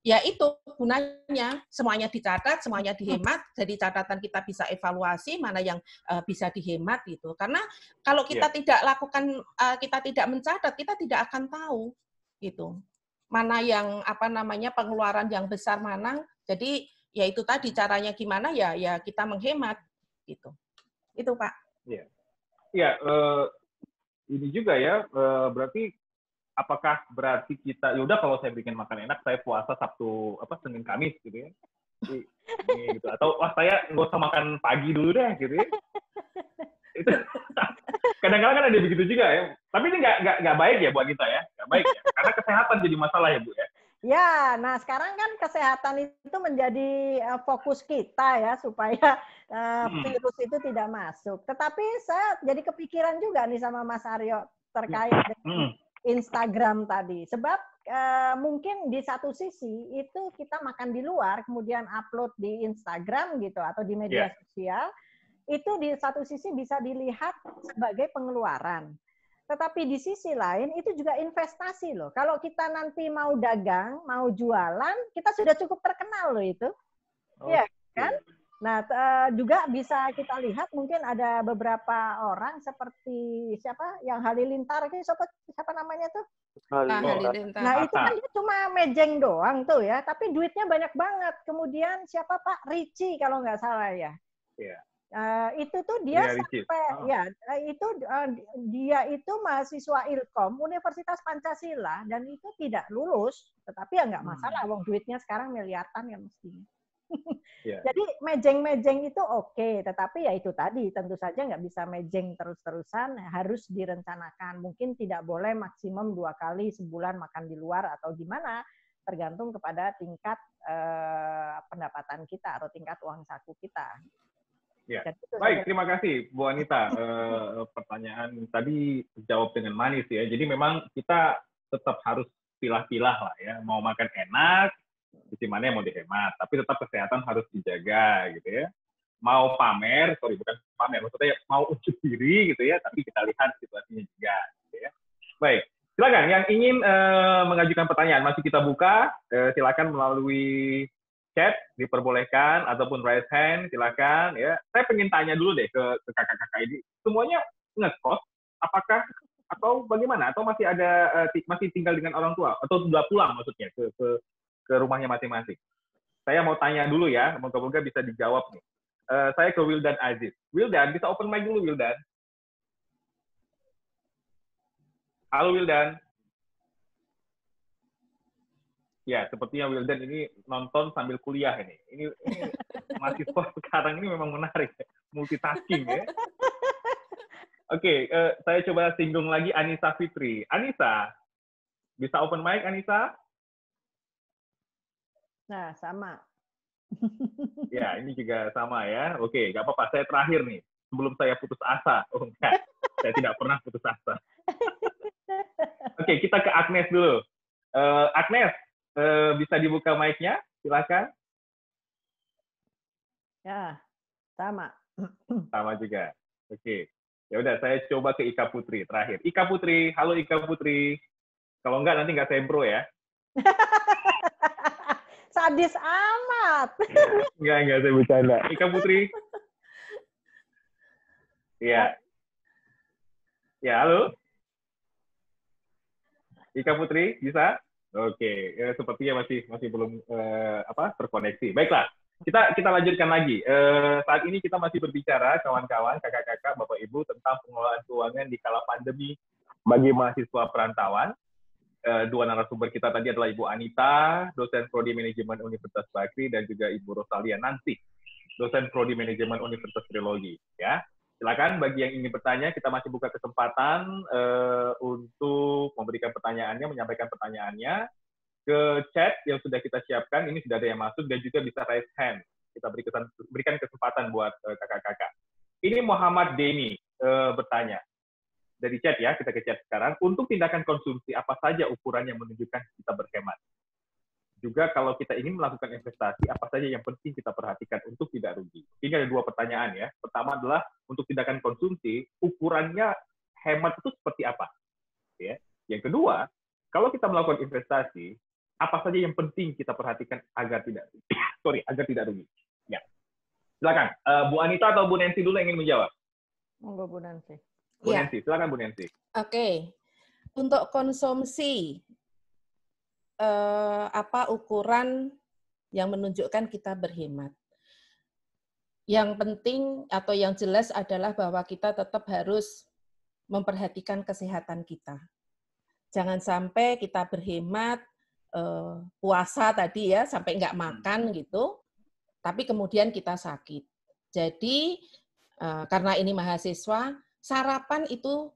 ya itu gunanya, semuanya dicatat, semuanya dihemat, jadi catatan kita bisa evaluasi mana yang bisa dihemat gitu. Karena kalau kita tidak lakukan, kita tidak mencatat, kita tidak akan tahu gitu. Mana yang pengeluaran yang besar mana. Jadi ya itu tadi caranya gimana ya kita menghemat gitu. Itu Pak. Iya. Ya, ini juga ya berarti apakah berarti kita ya udah kalau saya bikin makan enak saya puasa Sabtu Senin Kamis gitu ya. Ini gitu. Atau saya nggak usah makan pagi dulu deh gitu ya. Itu kadang-kadang kan ada begitu juga ya. Tapi ini nggak baik ya buat kita ya. Nggak baik ya. Karena kesehatan jadi masalah ya Bu ya. Ya, nah sekarang kan kesehatan itu menjadi fokus kita ya supaya virus itu tidak masuk. Tetapi saya jadi kepikiran juga nih sama Mas Aryo terkait dengan Instagram tadi. Sebab mungkin di satu sisi itu kita makan di luar, kemudian upload di Instagram gitu atau di media sosial, itu di satu sisi bisa dilihat sebagai pengeluaran. Tetapi di sisi lain itu juga investasi loh. Kalau kita nanti mau dagang, mau jualan, kita sudah cukup terkenal loh itu. Iya kan? Nah, juga bisa kita lihat mungkin ada beberapa orang seperti siapa yang Halilintar itu siapa namanya tuh? Halilintar. Nah, itu kan dia cuma mejeng doang tuh ya, tapi duitnya banyak banget. Kemudian siapa Pak Ricci kalau nggak salah ya. Iya. Itu tuh dia dia itu mahasiswa Ilkom Universitas Pancasila dan itu tidak lulus, tetapi ya nggak masalah, wong duitnya sekarang miliaran ya mestinya. Jadi mejeng-mejeng itu oke, tetapi ya itu tadi tentu saja nggak bisa mejeng terus-terusan, harus direncanakan. Mungkin tidak boleh maksimum 2 kali sebulan makan di luar atau gimana, tergantung kepada tingkat pendapatan kita atau tingkat uang saku kita. Ya. Baik, terima kasih Bu Anita. Pertanyaan tadi jawab dengan manis ya. Jadi memang kita tetap harus pilah-pilah lah ya. Mau makan enak, di mana yang mau dihemat, tapi tetap kesehatan harus dijaga gitu ya. Mau pamer, bukan pamer, maksudnya mau unjuk diri gitu ya, tapi kita lihat situasinya juga gitu ya. Baik, silakan yang ingin mengajukan pertanyaan masih kita buka, silakan melalui chat diperbolehkan ataupun raise hand silakan ya. Saya pengen tanya dulu deh ke kakak-kakak ini, semuanya ngekos apakah atau bagaimana, atau masih masih tinggal dengan orang tua atau sudah pulang maksudnya ke rumahnya masing-masing. Saya mau tanya dulu ya, moga-moga bisa dijawab nih. Saya ke Wildan Aziz. Wildan, bisa open mic dulu Wildan. Halo Wildan. Ya, sepertinya Wildan ini nonton sambil kuliah ini. Ini mahasiswa sekarang ini memang menarik, multitasking ya. Oke, saya coba singgung lagi Anissa Fitri. Anissa, bisa open mic Anissa? Nah, sama. Ya, ini juga sama ya. Oke, nggak apa-apa. Saya terakhir nih, sebelum saya putus asa. Oh enggak, saya tidak pernah putus asa. Oke, kita ke Agnes dulu. Agnes, bisa dibuka mic-nya? Silakan. Ya, sama. Sama juga. Oke. Ya udah, saya coba ke Ika Putri terakhir. Ika Putri, halo Ika Putri. Kalau enggak nanti nggak sempro ya. Sadis amat. Enggak, saya bercanda. Ika Putri. Iya. Ya, halo. Ika Putri, bisa? Oke, sepertinya masih belum terkoneksi. Baiklah, kita lanjutkan lagi. Saat ini kita masih berbicara, kawan-kawan, kakak-kakak, bapak ibu, tentang pengelolaan keuangan di kala pandemi bagi mahasiswa perantauan. Dua narasumber kita tadi adalah Ibu Anita, dosen Prodi Manajemen Universitas Bakri, dan juga Ibu Rosalia Nanti, dosen Prodi Manajemen Universitas Trilogi. Ya, silakan bagi yang ingin bertanya, kita masih buka kesempatan untuk memberikan pertanyaannya, menyampaikan pertanyaannya ke chat yang sudah kita siapkan. Ini sudah ada yang masuk dan juga bisa raise hand. Kita berikan kesempatan buat kakak-kakak. Ini Muhammad Deni bertanya. Dari chat ya, kita ke chat sekarang. Untuk tindakan konsumsi, apa saja ukuran yang menunjukkan kita berhemat? Juga kalau kita ingin melakukan investasi, apa saja yang penting kita perhatikan untuk tidak rugi? Ini ada dua pertanyaan ya. Pertama adalah untuk tindakan konsumsi, ukurannya hemat itu seperti apa? Ya. Yang kedua, kalau kita melakukan investasi, apa saja yang penting kita perhatikan agar tidak rugi? Ya. Silakan, Bu Anita atau Bu Nancy dulu yang ingin menjawab. Monggo Bu Nancy. Bu Nancy, silakan Bu Nancy. Oke. Untuk konsumsi, apa ukuran yang menunjukkan kita berhemat? Yang penting atau yang jelas adalah bahwa kita tetap harus memperhatikan kesehatan kita. Jangan sampai kita berhemat, puasa tadi ya, sampai nggak makan gitu, tapi kemudian kita sakit. Jadi, karena ini mahasiswa, sarapan itu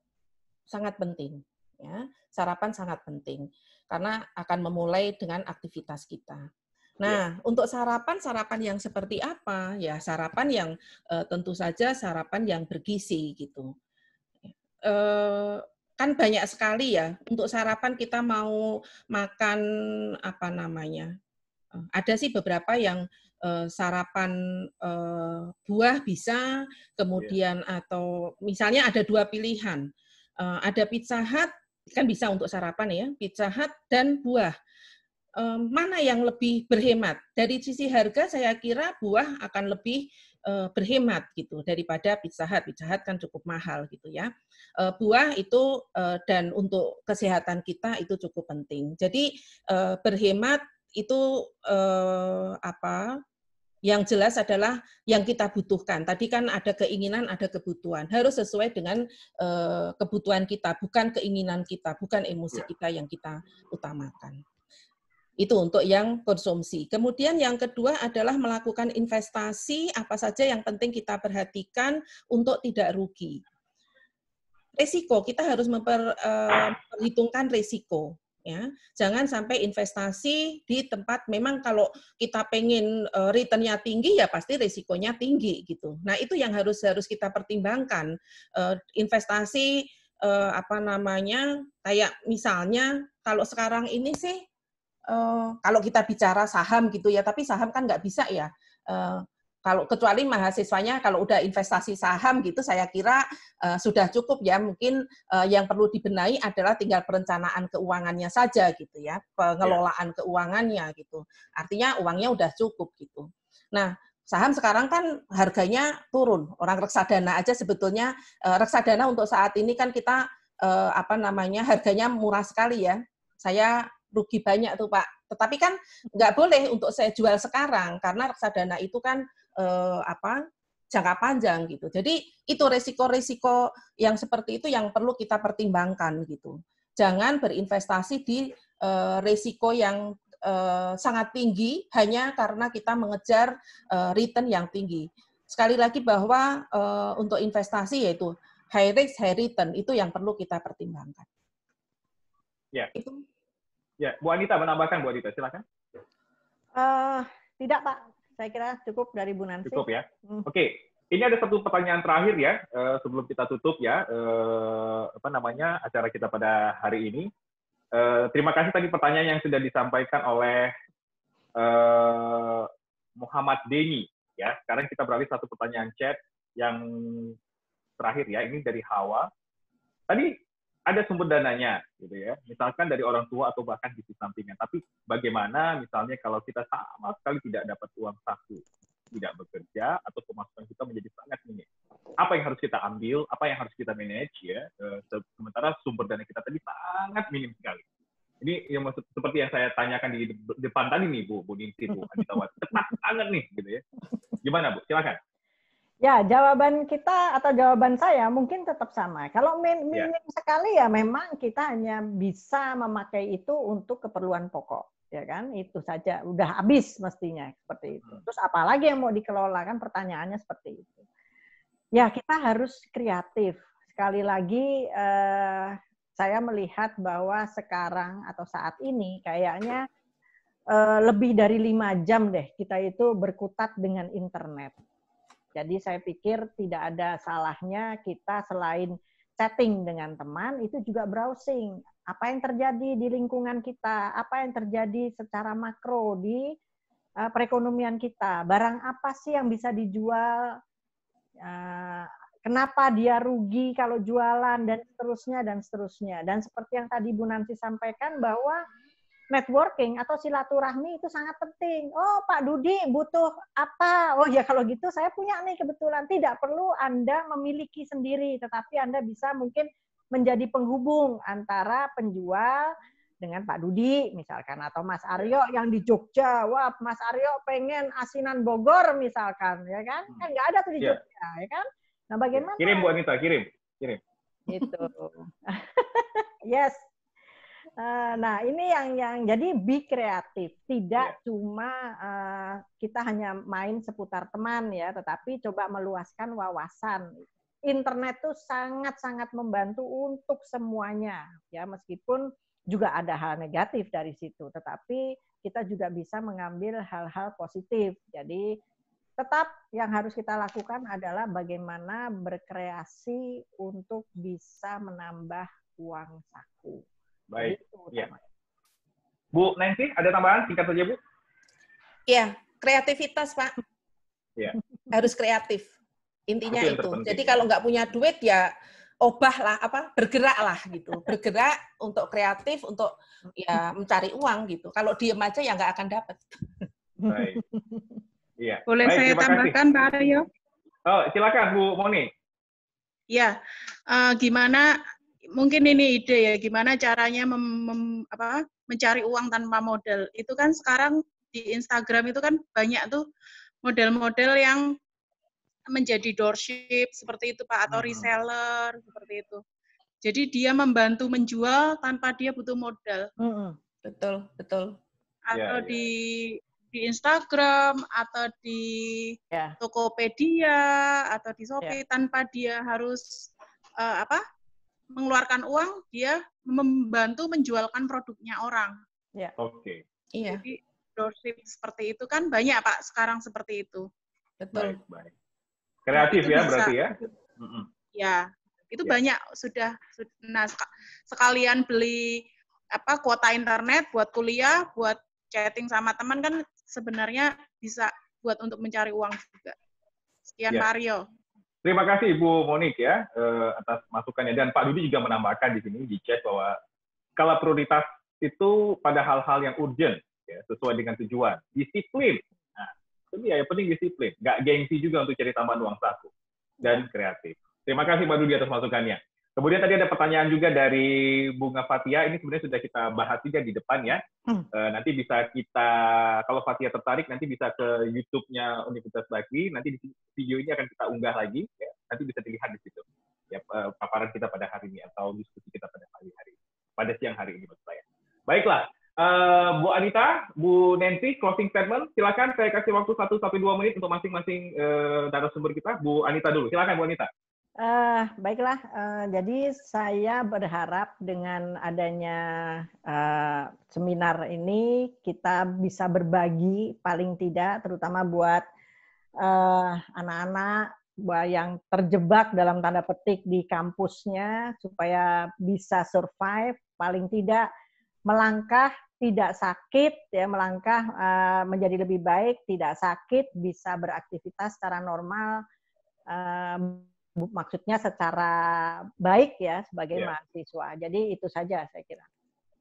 sangat penting, ya. Sarapan sangat penting karena akan memulai dengan aktivitas kita. Nah, untuk sarapan yang seperti apa? Ya, sarapan yang tentu saja sarapan yang bergizi gitu. Kan banyak sekali ya. Untuk sarapan kita mau makan apa namanya? Ada sih beberapa yang sarapan buah bisa, kemudian atau misalnya ada dua pilihan, ada Pizza Hut kan bisa untuk sarapan ya, Pizza Hut dan buah. Mana yang lebih berhemat? Dari sisi harga saya kira buah akan lebih berhemat gitu daripada Pizza Hut. Pizza Hut kan cukup mahal gitu ya. Buah itu dan untuk kesehatan kita itu cukup penting. Jadi berhemat itu yang jelas adalah yang kita butuhkan. Tadi kan ada keinginan, ada kebutuhan. Harus sesuai dengan kebutuhan kita, bukan keinginan kita, bukan emosi kita yang kita utamakan. Itu untuk yang konsumsi. Kemudian yang kedua adalah melakukan investasi, apa saja yang penting kita perhatikan untuk tidak rugi. Risiko, kita harus memperhitungkan risiko. Ya, jangan sampai investasi di tempat memang kalau kita pengen return-nya tinggi ya pasti risikonya tinggi gitu. Nah itu yang harus kita pertimbangkan. Investasi kayak misalnya kalau sekarang ini sih kalau kita bicara saham gitu ya, tapi saham kan nggak bisa ya. Kalau kecuali mahasiswanya kalau udah investasi saham gitu saya kira sudah cukup ya, mungkin yang perlu dibenahi adalah tinggal perencanaan keuangannya saja gitu ya, pengelolaan keuangannya gitu. Artinya uangnya udah cukup gitu. Nah, saham sekarang kan harganya turun. Orang reksadana aja sebetulnya reksadana untuk saat ini kan kita harganya murah sekali ya. Saya rugi banyak tuh Pak. Tetapi kan nggak boleh untuk saya jual sekarang karena reksadana itu kan jangka panjang gitu. Jadi itu resiko-resiko yang seperti itu yang perlu kita pertimbangkan gitu. Jangan berinvestasi di resiko yang sangat tinggi hanya karena kita mengejar return yang tinggi. Sekali lagi bahwa untuk investasi yaitu high risk, high return itu yang perlu kita pertimbangkan. Ya. Itu. Ya, Bu Anita menambahkan, Bu Anita, silakan. Tidak Pak. Saya kira cukup dari Bu Nancy. Cukup ya. Oke, ini ada satu pertanyaan terakhir ya sebelum kita tutup ya acara kita pada hari ini. Terima kasih tadi pertanyaan yang sudah disampaikan oleh Muhammad Deni ya. Sekarang kita beralih satu pertanyaan chat yang terakhir ya. Ini dari Hawa. Tadi ada sumber dananya, gitu ya. Misalkan dari orang tua atau bahkan bisnis sampingan. Tapi bagaimana misalnya kalau kita sama sekali tidak dapat uang saku, tidak bekerja, atau pemasukan kita menjadi sangat minim. Apa yang harus kita ambil, apa yang harus kita manage, ya. Sementara sumber dana kita tadi sangat minim sekali. Ini yang seperti yang saya tanyakan di depan tadi nih, Bu Ningsi, Bu Anita Wati. Tepat banget nih, gitu ya. Gimana, Bu? Silakan. Ya, jawaban kita atau jawaban saya mungkin tetap sama. Kalau minim sekali ya memang kita hanya bisa memakai itu untuk keperluan pokok, ya kan? Itu saja, udah habis mestinya seperti itu. Terus apalagi yang mau dikelola kan pertanyaannya seperti itu. Ya, kita harus kreatif. Sekali lagi saya melihat bahwa sekarang atau saat ini kayaknya lebih dari 5 jam deh kita itu berkutat dengan internet. Jadi saya pikir tidak ada salahnya kita selain chatting dengan teman, itu juga browsing. Apa yang terjadi di lingkungan kita, apa yang terjadi secara makro di perekonomian kita, barang apa sih yang bisa dijual, kenapa dia rugi kalau jualan, dan seterusnya, dan seterusnya. Dan seperti yang tadi Bu Nancy sampaikan bahwa networking atau silaturahmi itu sangat penting. Oh, Pak Dudi butuh apa? Oh ya, kalau gitu saya punya nih kebetulan. Tidak perlu Anda memiliki sendiri, tetapi Anda bisa mungkin menjadi penghubung antara penjual dengan Pak Dudi misalkan, atau Mas Aryo yang di Jogja. Wah, Mas Aryo pengen asinan Bogor misalkan, ya kan? Kan nggak ada tuh di Jogja, ya kan? Nah, bagaimana? Kirim Bu Anita, kirim. Gitu. Yes. Nah, ini yang jadi be kreatif, tidak cuma kita hanya main seputar teman ya, tetapi coba meluaskan wawasan. Internet tuh sangat-sangat membantu untuk semuanya ya, meskipun juga ada hal negatif dari situ, tetapi kita juga bisa mengambil hal-hal positif. Jadi tetap yang harus kita lakukan adalah bagaimana berkreasi untuk bisa menambah uang saku. Baik. Ya. Bu Nancy, ada tambahan singkat saja, Bu? Iya, kreativitas, Pak. Ya. Harus kreatif. Intinya itu. Terpenting. Jadi kalau nggak punya duit ya obahlah, bergeraklah gitu. Bergerak untuk kreatif, untuk ya mencari uang gitu. Kalau diem aja ya nggak akan dapat. Baik. Iya. Boleh baik, saya tambahkan, Pak Aryo? Oh, silakan Bu Moni. Ya, gimana? Mungkin ini ide ya, gimana caranya mencari uang tanpa modal. Itu kan sekarang di Instagram itu kan banyak tuh model-model yang menjadi dropship seperti itu, Pak, atau reseller seperti itu. Jadi dia membantu menjual tanpa dia butuh modal. Betul, betul. Atau di Instagram atau di Tokopedia atau di Shopee tanpa dia harus mengeluarkan uang, dia membantu menjualkan produknya orang. Ya. Oke. Iya. Jadi dropship seperti itu kan banyak, Pak, sekarang seperti itu. Betul. Baik. Kreatif itu ya bisa, berarti ya? Ya, itu banyak sudah. Nah, sekalian beli kuota internet buat kuliah, buat chatting sama teman kan sebenarnya bisa buat untuk mencari uang juga. Sekian, Pak Aryo. Terima kasih Bu Monik ya atas masukannya, dan Pak Dudi juga menambahkan di sini di chat bahwa skala prioritas itu pada hal-hal yang urgent ya, sesuai dengan tujuan, disiplin. Nah, itu dia yang penting, disiplin, nggak gengsi juga untuk cari tambahan uang saku, dan kreatif. Terima kasih Pak Dudi atas masukannya. Kemudian tadi ada pertanyaan juga dari Bunga Fatia, ini sebenarnya sudah kita bahas juga di depan ya. Nanti bisa kita, kalau Fatia tertarik, nanti bisa ke YouTube-nya Universitas Bagri, nanti di video ini akan kita unggah lagi, ya. Nanti bisa dilihat di situ. Ya, paparan kita pada hari ini, atau diskusi kita pada hari ini, pada siang hari ini maksud saya. Baiklah, Bu Anita, Bu Nancy, closing statement, silakan. Saya kasih waktu 1-2 menit untuk masing-masing narasumber kita. Bu Anita dulu, silakan Bu Anita. Baiklah, jadi saya berharap dengan adanya seminar ini kita bisa berbagi, paling tidak terutama buat anak-anak yang terjebak dalam tanda petik di kampusnya, supaya bisa survive, paling tidak melangkah tidak sakit, ya, melangkah menjadi lebih baik, tidak sakit, bisa beraktivitas secara normal, maksudnya secara baik ya sebagai mahasiswa. Jadi itu saja saya kira.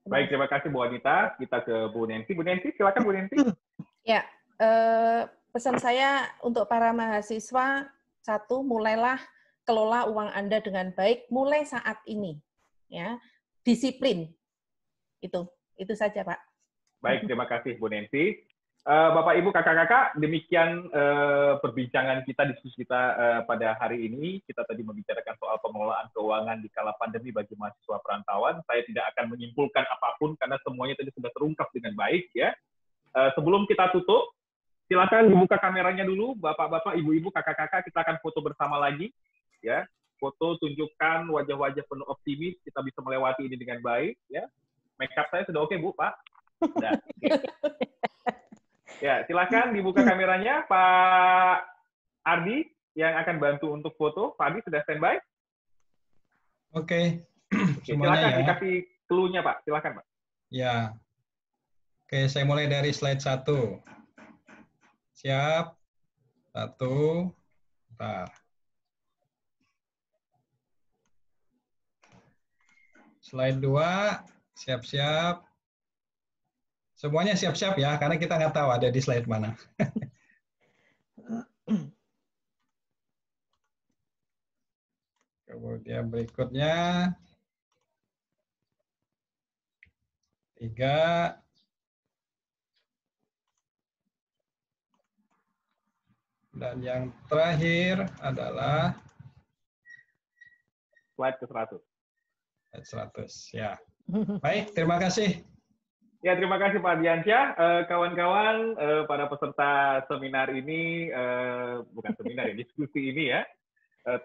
Baik, terima kasih Bu Anita. Kita ke Bu Nancy. Bu Nancy, silakan Bu Nancy. Ya, pesan saya untuk para mahasiswa, satu, mulailah kelola uang Anda dengan baik mulai saat ini. Ya, disiplin. Itu saja, Pak. Baik, terima kasih Bu Nancy. Bapak, Ibu, Kakak-Kakak, demikian perbincangan kita, diskusi kita pada hari ini. Kita tadi membicarakan soal pengelolaan keuangan di kala pandemi bagi mahasiswa perantauan. Saya tidak akan menyimpulkan apapun karena semuanya tadi sudah terungkap dengan baik ya. Sebelum kita tutup, silakan dibuka kameranya dulu, Bapak-bapak, Ibu-ibu, Kakak-kakak, kita akan foto bersama lagi ya. Foto tunjukkan wajah-wajah penuh optimis, kita bisa melewati ini dengan baik ya. Make up saya sudah oke, Bu, Pak? Sudah. Okay. Ya, silakan dibuka kameranya, Pak Ardi yang akan bantu untuk foto. Pak Ardi sudah standby? Oke. Silakan Ya. dikasih clue-nya, Pak. Silakan, Pak. Ya. Oke, saya mulai dari slide 1. Siap. 1. Bentar. Slide 2. Siap-siap. Semuanya siap-siap ya, karena kita nggak tahu ada di slide mana. Kemudian berikutnya 3. Dan yang terakhir adalah Slide ke 100. slide 100. Ya. Baik, terima kasih. Ya, terima kasih Pak Diansyah. Kawan-kawan, pada peserta seminar ini, bukan seminar ya, diskusi ini ya.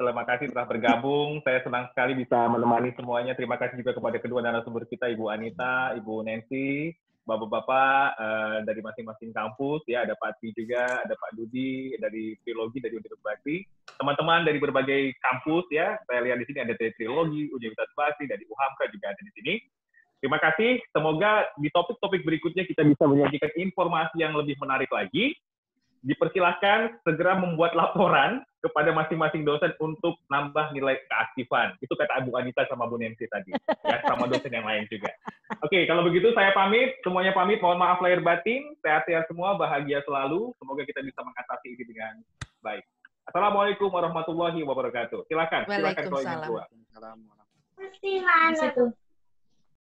Terima kasih telah bergabung. Saya senang sekali bisa menemani semuanya. Terima kasih juga kepada kedua narasumber kita, Ibu Anita, Ibu Nancy, Bapak-bapak dari masing-masing kampus. Ya, ada Pak Ti juga, ada Pak Dudi dari Trilogi dari Universitas Bakti. Teman-teman dari berbagai kampus ya. Saya lihat di sini ada dari Trilogi, Universitas Bakti, dari UHAMKA juga ada di sini. Terima kasih. Semoga di topik-topik berikutnya kita bisa menyajikan informasi yang lebih menarik lagi. Dipersilahkan segera membuat laporan kepada masing-masing dosen untuk nambah nilai keaktifan. Itu kata Bu Anita sama Bu Nancy tadi. Ya, sama dosen yang lain juga. Oke, kalau begitu saya pamit. Semuanya pamit. Mohon maaf lahir batin. Sehat-sehat semua. Bahagia selalu. Semoga kita bisa mengatasi ini dengan baik. Assalamualaikum warahmatullahi wabarakatuh. Silakan. Silakan kalau ingin keluar. Waalaikumsalam.